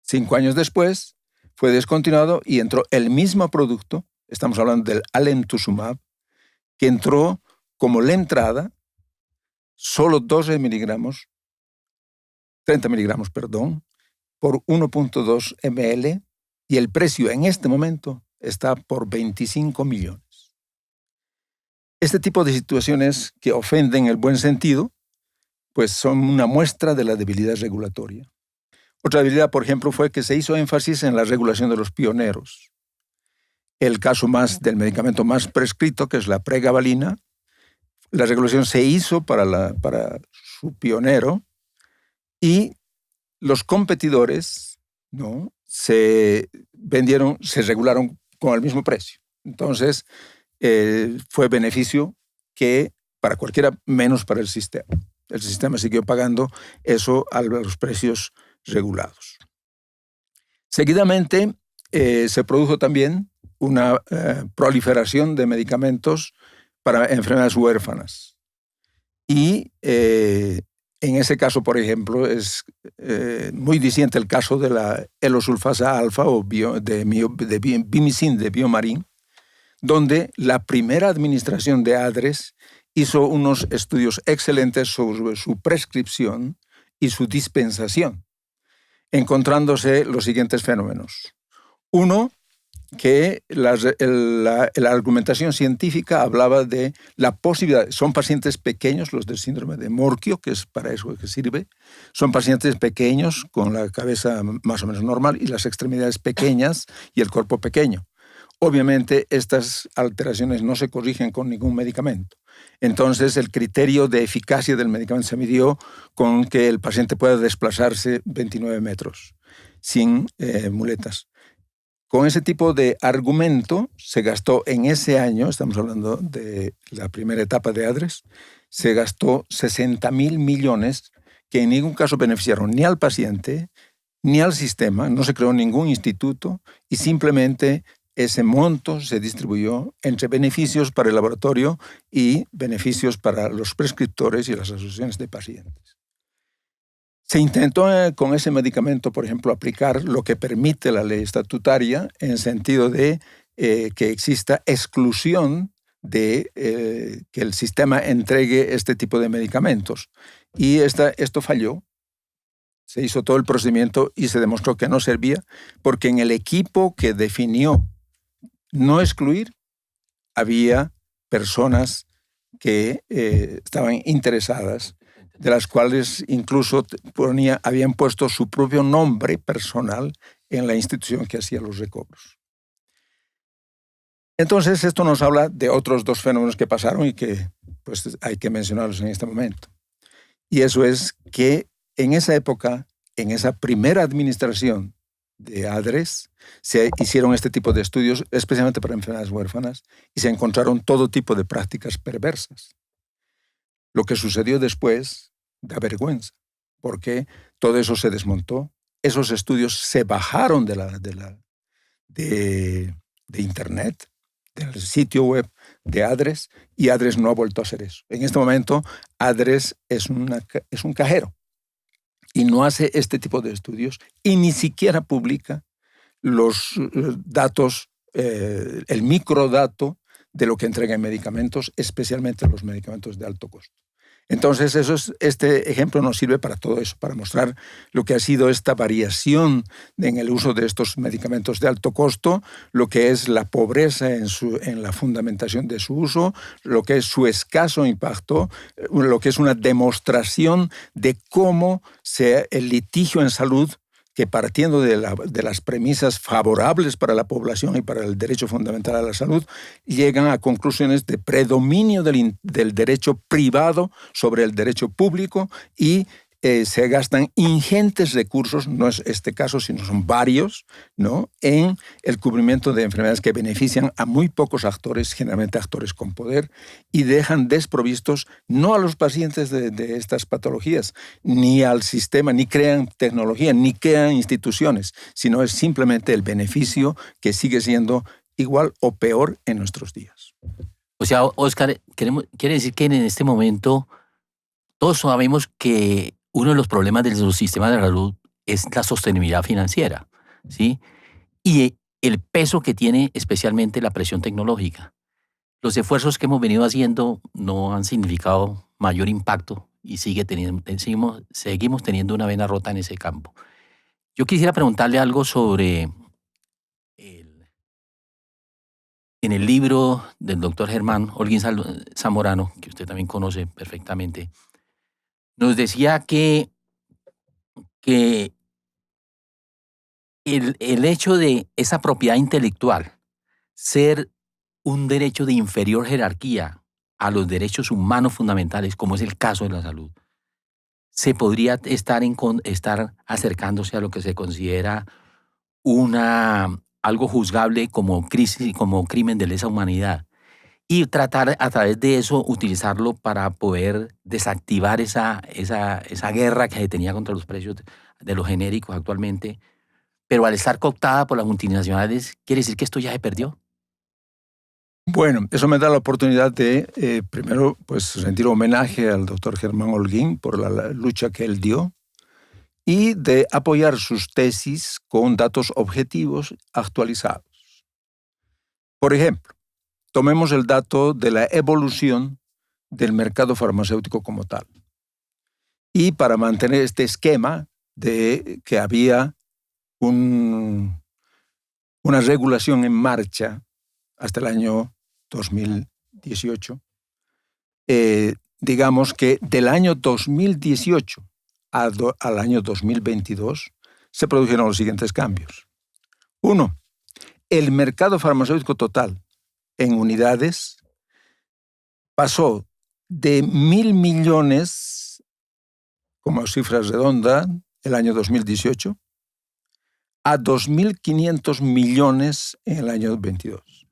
5 años después fue descontinuado y entró el mismo producto, estamos hablando del alemtuzumab, que entró como Lemtrada, solo 12 miligramos, 30 miligramos, perdón, por 1.2 ml y el precio en este momento está por 25 millones. Este tipo de situaciones que ofenden el buen sentido, pues son una muestra de la debilidad regulatoria. Otra debilidad, por ejemplo, fue que se hizo énfasis en la regulación de los pioneros. El caso del medicamento más prescrito, que es la pregabalina, la regulación se hizo para su pionero y los competidores, ¿no?, se regularon con el mismo precio. Entonces, fue beneficio que para cualquiera, menos para el sistema. El sistema siguió pagando eso a los precios regulados. Seguidamente, se produjo también una proliferación de medicamentos para enfermedades huérfanas. Y en ese caso, por ejemplo, es muy diciente el caso de la elosulfasa alfa o de Vimizim de Biomarin, donde la primera administración de ADRES hizo unos estudios excelentes sobre su prescripción y su dispensación, encontrándose los siguientes fenómenos. Uno, que la argumentación científica hablaba de la posibilidad, son pacientes pequeños, los del síndrome de Morquio, que es para eso que sirve, son pacientes pequeños con la cabeza más o menos normal y las extremidades pequeñas y el cuerpo pequeño. Obviamente estas alteraciones no se corrigen con ningún medicamento. Entonces el criterio de eficacia del medicamento se midió con que el paciente pueda desplazarse 29 metros sin muletas. Con ese tipo de argumento se gastó en ese año, estamos hablando de la primera etapa de ADRES, se gastó 60,000 millones que en ningún caso beneficiaron ni al paciente ni al sistema, no se creó ningún instituto y simplemente ese monto se distribuyó entre beneficios para el laboratorio y beneficios para los prescriptores y las asociaciones de pacientes. Se intentó con ese medicamento, por ejemplo, aplicar lo que permite la ley estatutaria en el sentido de que exista exclusión de que el sistema entregue este tipo de medicamentos. Y esto falló. Se hizo todo el procedimiento y se demostró que no servía porque en el equipo que definió no excluir, había personas que estaban interesadas, de las cuales incluso habían puesto su propio nombre personal en la institución que hacía los recobros. Entonces, esto nos habla de otros dos fenómenos que pasaron y que pues, hay que mencionarlos en este momento. Y eso es que en esa época, en esa primera administración de ADRES, se hicieron este tipo de estudios, especialmente para enfermedades huérfanas, y se encontraron todo tipo de prácticas perversas. Lo que sucedió después da vergüenza, porque todo eso se desmontó, esos estudios se bajaron de Internet, del sitio web de ADRES, y ADRES no ha vuelto a hacer eso. En este momento, ADRES es un cajero y no hace este tipo de estudios y ni siquiera publica los datos, el microdato de lo que entrega en medicamentos, especialmente los medicamentos de alto costo. Entonces, este ejemplo nos sirve para todo eso, para mostrar lo que ha sido esta variación en el uso de estos medicamentos de alto costo, lo que es la pobreza en la fundamentación de su uso, lo que es su escaso impacto, lo que es una demostración de cómo el litigio en salud, que partiendo de las premisas favorables para la población y para el derecho fundamental a la salud, llegan a conclusiones de predominio del derecho privado sobre el derecho público y se gastan ingentes recursos, no es este caso, sino son varios, ¿no?, en el cubrimiento de enfermedades que benefician a muy pocos actores, generalmente actores con poder, y dejan desprovistos no a los pacientes de estas patologías, ni al sistema, ni crean tecnología, ni crean instituciones, sino es simplemente el beneficio que sigue siendo igual o peor en nuestros días. O sea, Oscar, quiere decir que en este momento todos sabemos que uno de los problemas de los sistemas de salud es la sostenibilidad financiera, ¿sí? Y el peso que tiene especialmente la presión tecnológica. Los esfuerzos que hemos venido haciendo no han significado mayor impacto y seguimos teniendo una vena rota en ese campo. Yo quisiera preguntarle algo sobre en el libro del doctor Germán Holguín Zamorano, que usted también conoce perfectamente, nos decía que el hecho de esa propiedad intelectual ser un derecho de inferior jerarquía a los derechos humanos fundamentales, como es el caso de la salud, se podría estar acercándose a lo que se considera algo juzgable como crimen de lesa humanidad, y tratar a través de eso utilizarlo para poder desactivar esa guerra que se tenía contra los precios de los genéricos actualmente, pero al estar cooptada por las multinacionales, ¿quiere decir que esto ya se perdió? Bueno, eso me da la oportunidad de, primero, pues rendir homenaje al doctor Germán Holguín por la lucha que él dio y de apoyar sus tesis con datos objetivos actualizados. Por ejemplo, tomemos el dato de la evolución del mercado farmacéutico como tal. Y para mantener este esquema de que había una regulación en marcha hasta el año 2018, digamos que del año 2018 al año 2022 se produjeron los siguientes cambios. 1. El mercado farmacéutico total en unidades pasó de 1.000 millones, como cifras redondas, el año 2018, a 2.500 millones en el año 22.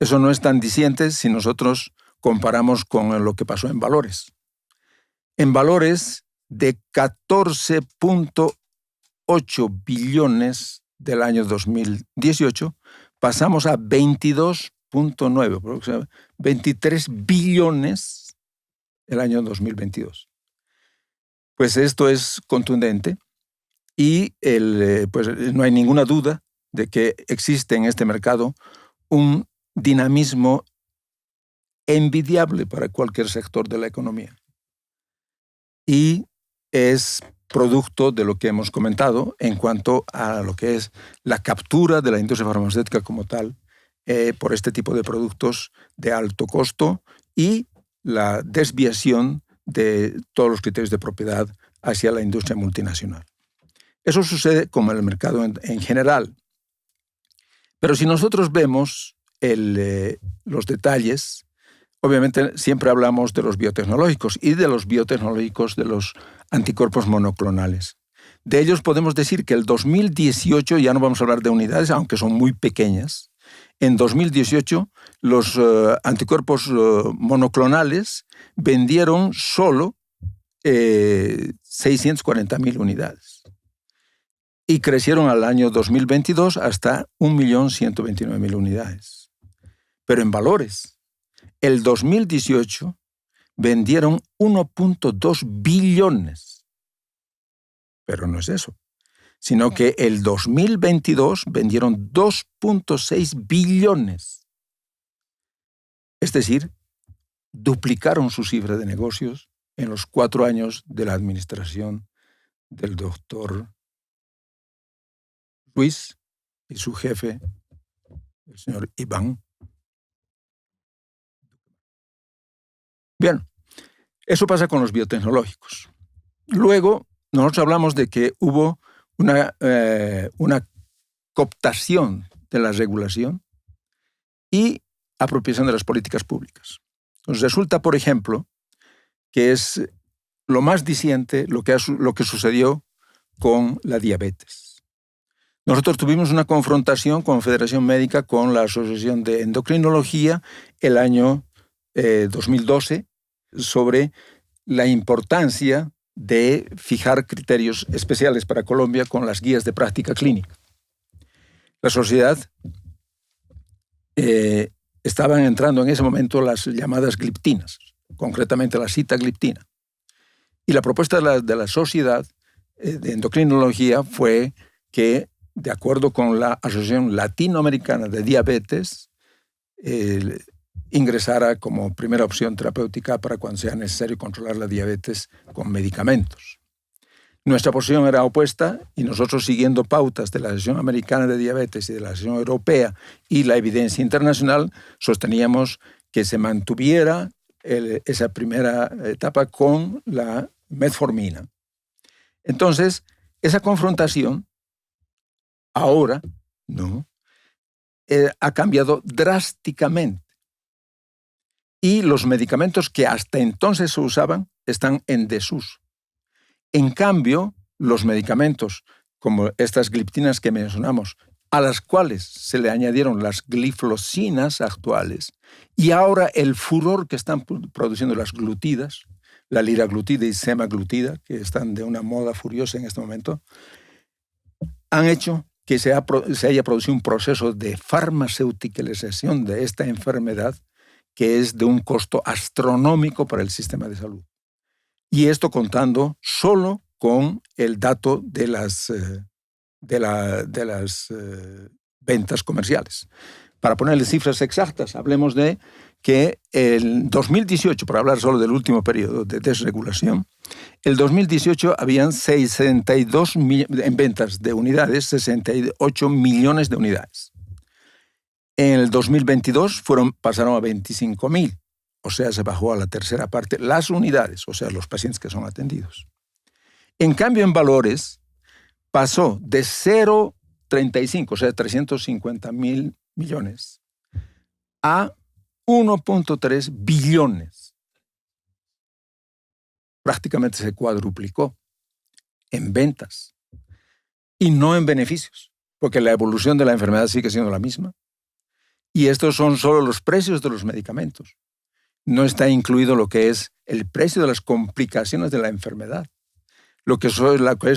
Eso no es tan diciente si nosotros comparamos con lo que pasó en valores. En valores, de 14.8 billones del año 2018, pasamos a 22.9, 23 billones el año 2022. Pues esto es contundente y pues no hay ninguna duda de que existe en este mercado un dinamismo envidiable para cualquier sector de la economía. Y es producto de lo que hemos comentado en cuanto a lo que es la captura de la industria farmacéutica como tal por este tipo de productos de alto costo y la desviación de todos los criterios de propiedad hacia la industria multinacional. Eso sucede con el mercado en general. Pero si nosotros vemos los detalles, obviamente siempre hablamos de los biotecnológicos y de los biotecnológicos de los anticuerpos monoclonales. De ellos podemos decir que el 2018, ya no vamos a hablar de unidades, aunque son muy pequeñas, en 2018 los anticuerpos monoclonales vendieron solo 640.000 unidades y crecieron al año 2022 hasta 1.129.000 unidades. Pero en valores, el 2018 vendieron 1.2 billones. Pero no es eso, sino que el 2022 vendieron 2.6 billones. Es decir, duplicaron su cifra de negocios en los 4 años de la administración del doctor Ruiz y su jefe, el señor Iván. Bien, eso pasa con los biotecnológicos. Luego, nosotros hablamos de que hubo una cooptación de la regulación y apropiación de las políticas públicas. Entonces, resulta, por ejemplo, que es lo más diciente lo que sucedió con la diabetes. Nosotros tuvimos una confrontación con Federación Médica, con la Asociación de Endocrinología, el año 2012, sobre la importancia de fijar criterios especiales para Colombia con las guías de práctica clínica. La sociedad estaban entrando en ese momento las llamadas gliptinas, concretamente la sitagliptina. Y la propuesta de la sociedad de endocrinología fue que, de acuerdo con la Asociación Latinoamericana de Diabetes, ingresara como primera opción terapéutica para cuando sea necesario controlar la diabetes con medicamentos. Nuestra posición era opuesta y nosotros, siguiendo pautas de la Asociación Americana de Diabetes y de la Asociación Europea y la evidencia internacional, sosteníamos que se mantuviera esa primera etapa con la metformina. Entonces, esa confrontación ahora no ha cambiado drásticamente. Y los medicamentos que hasta entonces se usaban están en desuso. En cambio, los medicamentos como estas gliptinas que mencionamos, a las cuales se le añadieron las gliflocinas actuales, y ahora el furor que están produciendo las glutidas, la liraglutida y semaglutida, que están de una moda furiosa en este momento, han hecho que se haya producido un proceso de farmaceuticalización de esta enfermedad que es de un costo astronómico para el sistema de salud. Y esto contando solo con el dato de las ventas comerciales. Para ponerle cifras exactas, hablemos de que el 2018, para hablar solo del último periodo de desregulación, el 2018 habían 62 en ventas de unidades, 68 millones de unidades. En el 2022 pasaron a 25.000, o sea, se bajó a la tercera parte las unidades, o sea, los pacientes que son atendidos. En cambio, en valores, pasó de 0,35, o sea, 350.000 millones, a 1.3 billones. Prácticamente se cuadruplicó en ventas y no en beneficios, porque la evolución de la enfermedad sigue siendo la misma. Y estos son solo los precios de los medicamentos. No está incluido lo que es el precio de las complicaciones de la enfermedad, lo que es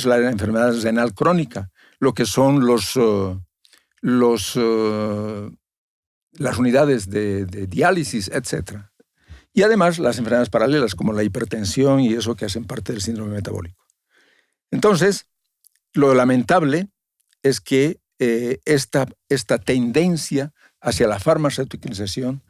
la enfermedad renal crónica, lo que son las unidades de diálisis, etc. Y además las enfermedades paralelas como la hipertensión y eso que hacen parte del síndrome metabólico. Entonces, lo lamentable es que esta tendencia hacia la farmaceuticalización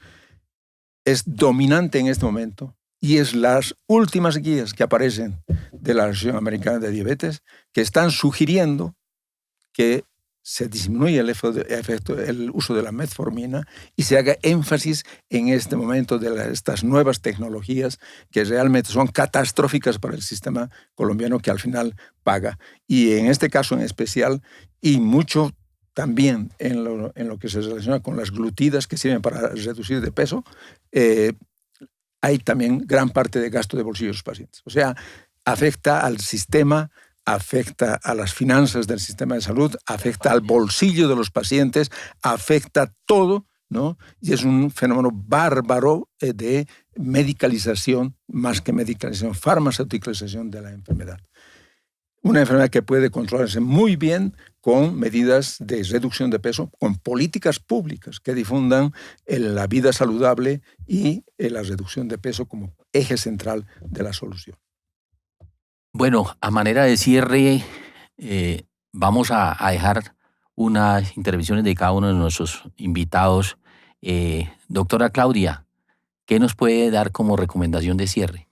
es dominante en este momento y es las últimas guías que aparecen de la Asociación Americana de Diabetes que están sugiriendo que se disminuye el uso de la metformina y se haga énfasis en este momento de estas nuevas tecnologías que realmente son catastróficas para el sistema colombiano, que al final paga. Y en este caso en especial, y mucho también en lo que se relaciona con las glutidas que sirven para reducir de peso, hay también gran parte de gasto de bolsillo de los pacientes. O sea, afecta al sistema, afecta a las finanzas del sistema de salud, afecta al bolsillo de los pacientes, afecta todo, ¿no? Y es un fenómeno bárbaro de medicalización, más que medicalización, farmaceuticalización de la enfermedad. Una enfermedad que puede controlarse muy bien con medidas de reducción de peso, con políticas públicas que difundan la vida saludable y la reducción de peso como eje central de la solución. Bueno, a manera de cierre, vamos a dejar unas intervenciones de cada uno de nuestros invitados. Doctora Claudia, ¿qué nos puede dar como recomendación de cierre?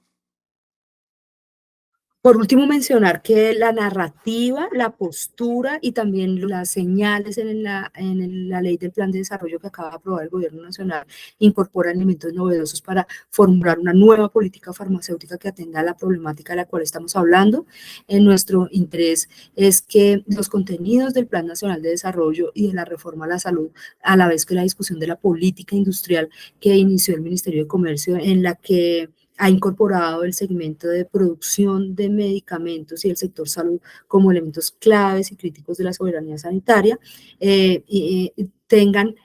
Por último, mencionar que la narrativa, la postura y también las señales en la ley del plan de desarrollo que acaba de aprobar el Gobierno Nacional incorporan elementos novedosos para formular una nueva política farmacéutica que atienda a la problemática de la cual estamos hablando. Nuestro interés es que los contenidos del Plan Nacional de Desarrollo y de la reforma a la salud, a la vez que la discusión de la política industrial que inició el Ministerio de Comercio, en la que ha incorporado el segmento de producción de medicamentos y el sector salud como elementos claves y críticos de la soberanía sanitaria, y tengan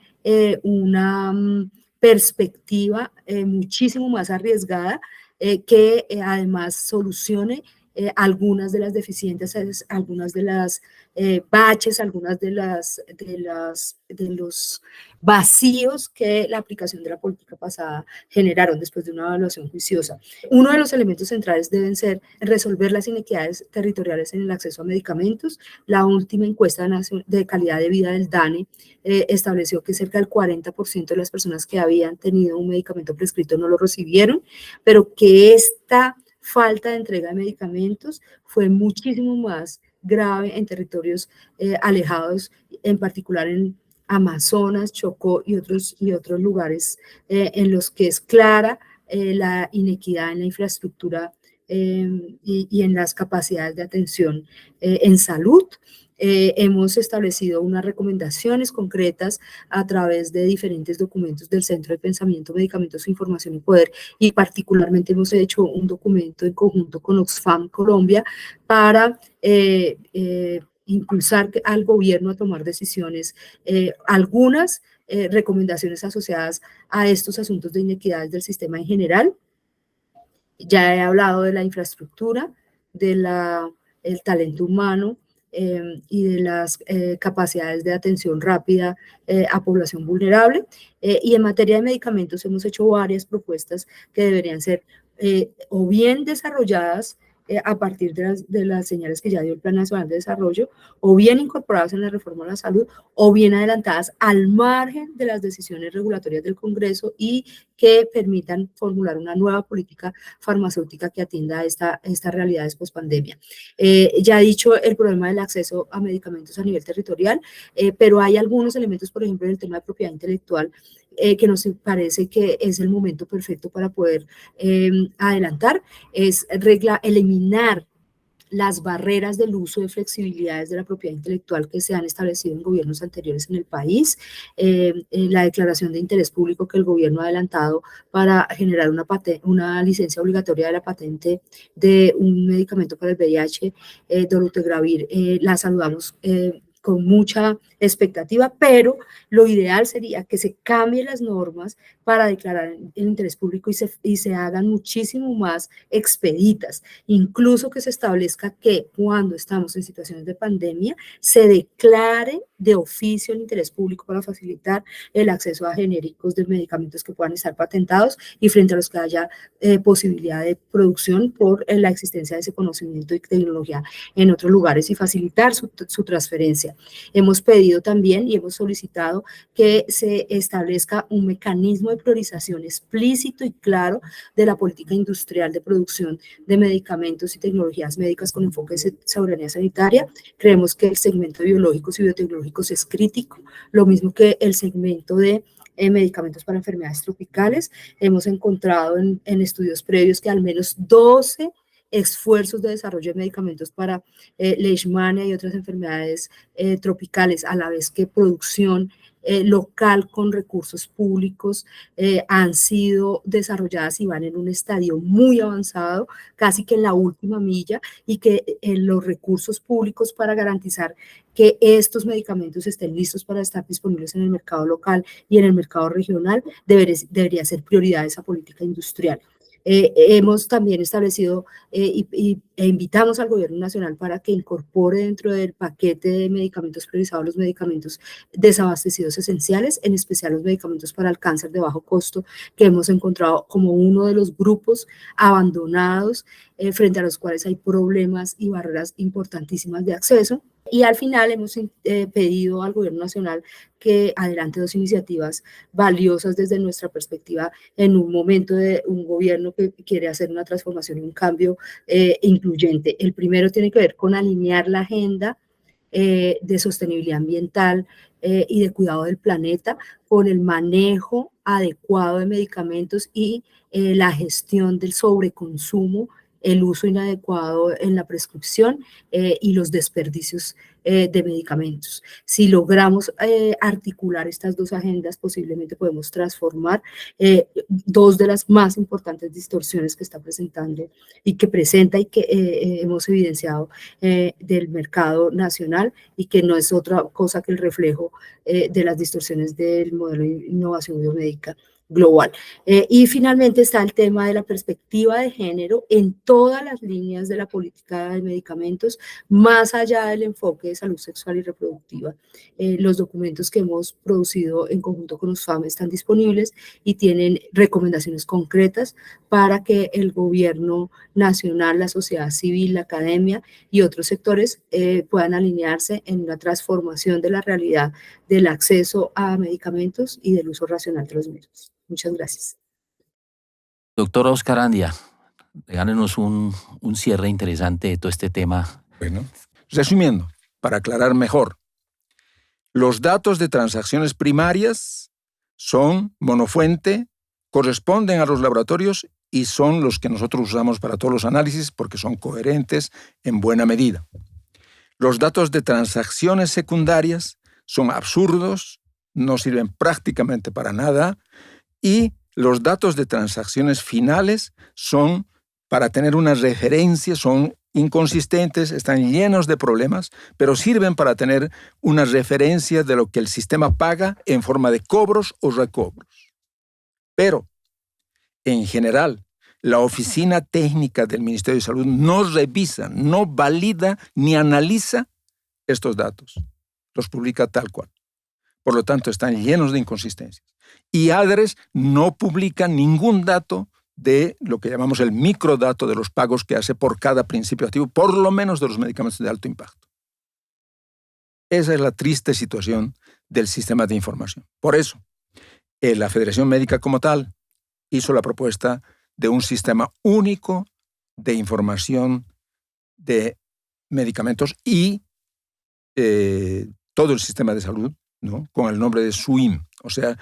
una perspectiva muchísimo más arriesgada, que además solucione algunas de las deficiencias, algunas de las baches, algunas de los vacíos que la aplicación de la política pasada generaron después de una evaluación juiciosa. Uno de los elementos centrales deben ser resolver las inequidades territoriales en el acceso a medicamentos. La última encuesta de calidad de vida del DANE estableció que cerca del 40% de las personas que habían tenido un medicamento prescrito no lo recibieron, pero que esta falta de entrega de medicamentos fue muchísimo más grave en territorios alejados, en particular en Amazonas, Chocó y otros lugares en los que es clara la inequidad en la infraestructura y en las capacidades de atención en salud. Hemos establecido unas recomendaciones concretas a través de diferentes documentos del Centro de Pensamiento, Medicamentos, Información y Poder, y particularmente hemos hecho un documento en conjunto con Oxfam Colombia para impulsar al gobierno a tomar decisiones, algunas recomendaciones asociadas a estos asuntos de inequidades del sistema en general. Ya he hablado de la infraestructura, del talento humano, y de las capacidades de atención rápida a población vulnerable. Y en materia de medicamentos hemos hecho varias propuestas que deberían ser o bien desarrolladas a partir de las señales que ya dio el Plan Nacional de Desarrollo, o bien incorporadas en la reforma a la salud, o bien adelantadas al margen de las decisiones regulatorias del Congreso y que permitan formular una nueva política farmacéutica que atienda a estas realidades post-pandemia. Ya he dicho el problema del acceso a medicamentos a nivel territorial, pero hay algunos elementos, por ejemplo, en el tema de propiedad intelectual, que nos parece que es el momento perfecto para poder adelantar. Es eliminar las barreras del uso de flexibilidades de la propiedad intelectual que se han establecido en gobiernos anteriores en el país, la declaración de interés público que el gobierno ha adelantado para generar una licencia obligatoria de la patente de un medicamento para el VIH, dolutegravir, la saludamos con mucha expectativa, pero lo ideal sería que se cambien las normas para declarar el interés público y se hagan muchísimo más expeditas, incluso que se establezca que cuando estamos en situaciones de pandemia se declare de oficio el interés público para facilitar el acceso a genéricos de medicamentos que puedan estar patentados y frente a los que haya posibilidad de producción por la existencia de ese conocimiento y tecnología en otros lugares y facilitar su transferencia. industria. Hemos pedido también y hemos solicitado que se establezca un mecanismo de priorización explícito y claro de la política industrial de producción de medicamentos y tecnologías médicas con enfoque de soberanía sanitaria. Creemos que el segmento de biológicos y biotecnológicos es crítico, lo mismo que el segmento de medicamentos para enfermedades tropicales. Hemos encontrado en estudios previos que al menos 12 esfuerzos de desarrollo de medicamentos para leishmania y otras enfermedades tropicales, a la vez que producción local con recursos públicos han sido desarrolladas y van en un estadio muy avanzado, casi que en la última milla, y que los recursos públicos para garantizar que estos medicamentos estén listos para estar disponibles en el mercado local y en el mercado regional debería ser prioridad de esa política industrial. Hemos también establecido e invitamos al gobierno nacional para que incorpore dentro del paquete de medicamentos priorizados los medicamentos desabastecidos esenciales, en especial los medicamentos para el cáncer de bajo costo, que hemos encontrado como uno de los grupos abandonados frente a los cuales hay problemas y barreras importantísimas de acceso. Y al final hemos pedido al gobierno nacional que adelante 2 iniciativas valiosas desde nuestra perspectiva en un momento de un gobierno que quiere hacer una transformación y un cambio incluyente. El primero tiene que ver con alinear la agenda de sostenibilidad ambiental y de cuidado del planeta con el manejo adecuado de medicamentos y la gestión del sobreconsumo, el uso inadecuado en la prescripción y los desperdicios de medicamentos. Si logramos articular estas 2 agendas, posiblemente podemos transformar 2 de las más importantes distorsiones que está presentando y que presenta y que hemos evidenciado del mercado nacional, y que no es otra cosa que el reflejo de las distorsiones del modelo de innovación biomédica global. Y finalmente está el tema de la perspectiva de género en todas las líneas de la política de medicamentos, más allá del enfoque de salud sexual y reproductiva. Los documentos que hemos producido en conjunto con USFAM están disponibles y tienen recomendaciones concretas para que el gobierno nacional, la sociedad civil, la academia y otros sectores puedan alinearse en una transformación de la realidad del acceso a medicamentos y del uso racional de los mismos. Muchas gracias. Doctor Oscar Andia, regálenos un cierre interesante de todo este tema. Bueno, resumiendo, para aclarar mejor, los datos de transacciones primarias son monofuente, corresponden a los laboratorios y son los que nosotros usamos para todos los análisis porque son coherentes en buena medida. Los datos de transacciones secundarias son absurdos, no sirven prácticamente para nada, y los datos de transacciones finales son para tener una referencia, son inconsistentes, están llenos de problemas, pero sirven para tener una referencia de lo que el sistema paga en forma de cobros o recobros. Pero, en general, la oficina técnica del Ministerio de Salud no revisa, no valida ni analiza estos datos. Los publica tal cual. Por lo tanto, están llenos de inconsistencias. Y ADRES no publica ningún dato de lo que llamamos el microdato de los pagos que hace por cada principio activo, por lo menos de los medicamentos de alto impacto. Esa es la triste situación del sistema de información. Por eso, la Federación Médica como tal hizo la propuesta de un sistema único de información de medicamentos y todo el sistema de salud, ¿no?, con el nombre de SUIM, o sea,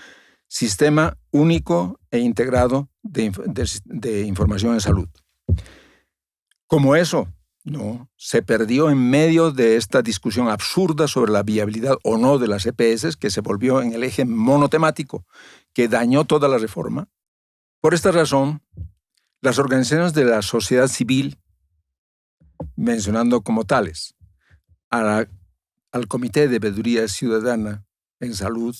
Sistema Único e Integrado de Información en Salud. Como eso, ¿no?, se perdió en medio de esta discusión absurda sobre la viabilidad o no de las EPS, que se volvió en el eje monotemático, que dañó toda la reforma. Por esta razón, las organizaciones de la sociedad civil, mencionando como tales al Comité de Veeduría Ciudadana en Salud,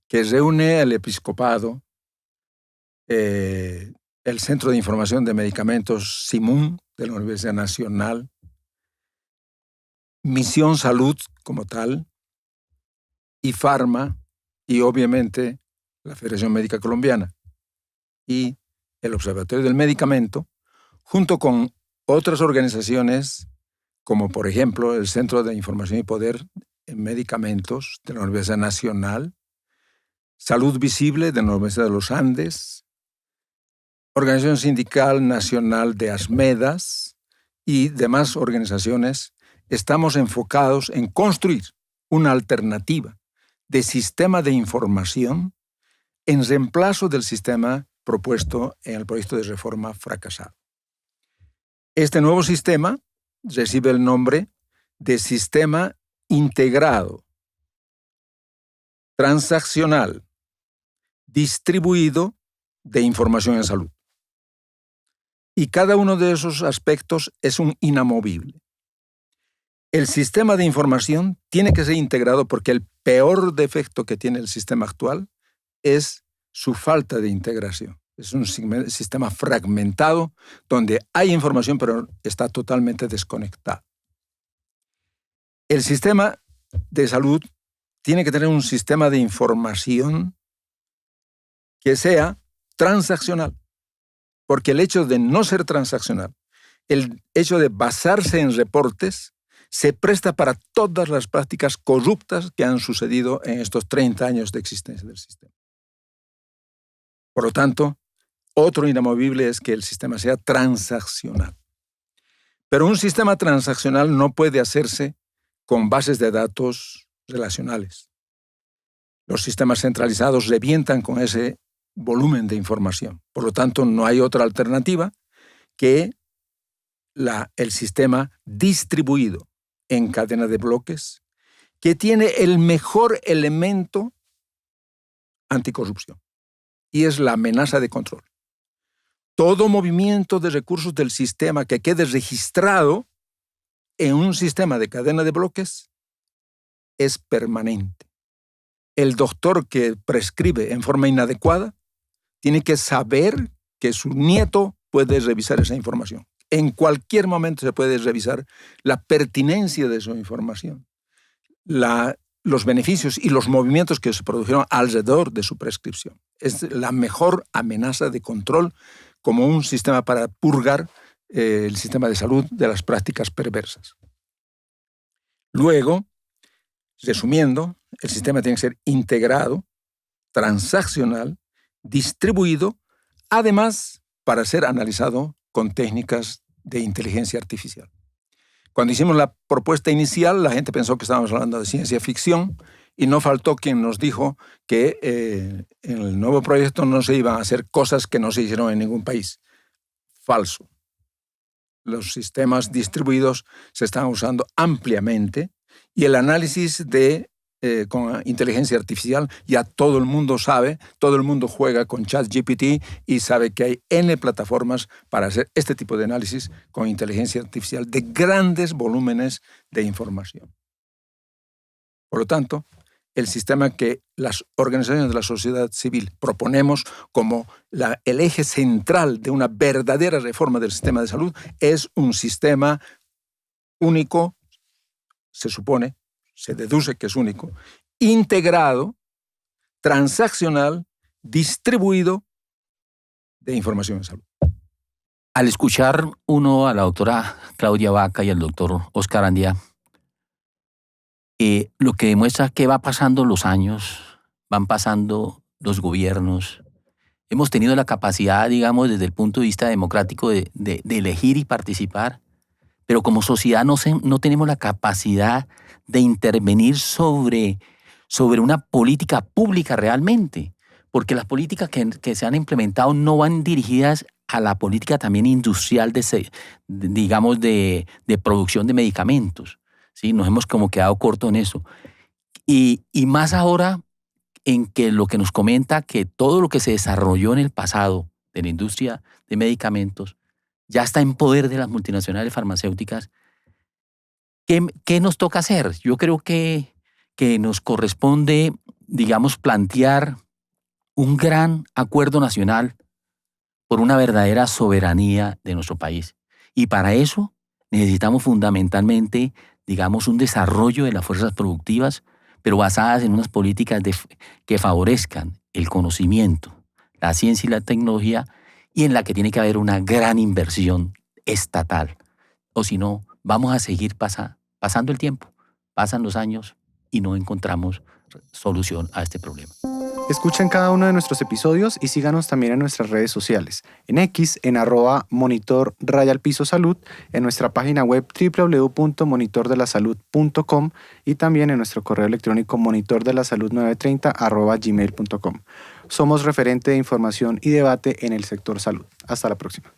que reúne al episcopado, el Centro de Información de Medicamentos SIMUN de la Universidad Nacional, Misión Salud como tal, y Pharma, y obviamente la Federación Médica Colombiana y el Observatorio del Medicamento, junto con otras organizaciones como por ejemplo el Centro de Información y Poder en Medicamentos de la Universidad Nacional, Salud Visible de la Universidad de los Andes, Organización Sindical Nacional de Asmedas y demás organizaciones, estamos enfocados en construir una alternativa de sistema de información en reemplazo del sistema propuesto en el proyecto de reforma fracasado. Este nuevo sistema recibe el nombre de Sistema Integrado, Transaccional, Distribuido de Información en Salud. Y cada uno de esos aspectos es un inamovible. El sistema de información tiene que ser integrado porque el peor defecto que tiene el sistema actual es su falta de integración. Es un sistema fragmentado donde hay información pero está totalmente desconectado. El sistema de salud tiene que tener un sistema de información que sea transaccional, porque el hecho de no ser transaccional, el hecho de basarse en reportes, se presta para todas las prácticas corruptas que han sucedido en estos 30 años de existencia del sistema. Por lo tanto, otro inamovible es que el sistema sea transaccional. Pero un sistema transaccional no puede hacerse con bases de datos relacionales. Los sistemas centralizados revientan con ese volumen de información. Por lo tanto, no hay otra alternativa que el sistema distribuido en cadena de bloques, que tiene el mejor elemento anticorrupción, y es la amenaza de control. Todo movimiento de recursos del sistema que quede registrado en un sistema de cadena de bloques es permanente. El doctor que prescribe en forma inadecuada tiene que saber que su nieto puede revisar esa información. En cualquier momento se puede revisar la pertinencia de su información, los beneficios y los movimientos que se produjeron alrededor de su prescripción. Es la mejor amenaza de control como un sistema para purgar el sistema de salud de las prácticas perversas. Luego, resumiendo, el sistema tiene que ser integrado, transaccional, distribuido, además para ser analizado con técnicas de inteligencia artificial. Cuando hicimos la propuesta inicial, la gente pensó que estábamos hablando de ciencia ficción y no faltó quien nos dijo que en el nuevo proyecto no se iban a hacer cosas que no se hicieron en ningún país. Falso. Los sistemas distribuidos se están usando ampliamente y el análisis con inteligencia artificial ya todo el mundo sabe, todo el mundo juega con ChatGPT y sabe que hay N plataformas para hacer este tipo de análisis con inteligencia artificial de grandes volúmenes de información. Por lo tanto, el sistema que las organizaciones de la sociedad civil proponemos como el eje central de una verdadera reforma del sistema de salud es un sistema único, se supone, se deduce que es único, integrado, transaccional, distribuido de información en salud. Al escuchar uno a la doctora Claudia Vaca y al doctor Oscar Andía, lo que demuestra que va pasando los años, van pasando los gobiernos. Hemos tenido la capacidad, digamos, desde el punto de vista democrático de elegir y participar, pero como sociedad no tenemos la capacidad de intervenir sobre una política pública realmente, porque las políticas que se han implementado no van dirigidas a la política también industrial de producción de medicamentos. ¿Sí? Nos hemos como quedado corto en eso. Y más ahora en que lo que nos comenta que todo lo que se desarrolló en el pasado de la industria de medicamentos ya está en poder de las multinacionales farmacéuticas. ¿Qué nos toca hacer? Yo creo que nos corresponde, digamos, plantear un gran acuerdo nacional por una verdadera soberanía de nuestro país. Y para eso necesitamos fundamentalmente, digamos, un desarrollo de las fuerzas productivas, pero basadas en unas políticas que favorezcan el conocimiento, la ciencia y la tecnología, y en la que tiene que haber una gran inversión estatal. O si no, vamos a seguir pasando el tiempo, pasan los años y no encontramos solución a este problema. Escuchen cada uno de nuestros episodios y síganos también en nuestras redes sociales. En X, en @monitor_salud, en nuestra página web www.monitordelasalud.com y también en nuestro correo electrónico monitordelasalud930@gmail.com. Somos referente de información y debate en el sector salud. Hasta la próxima.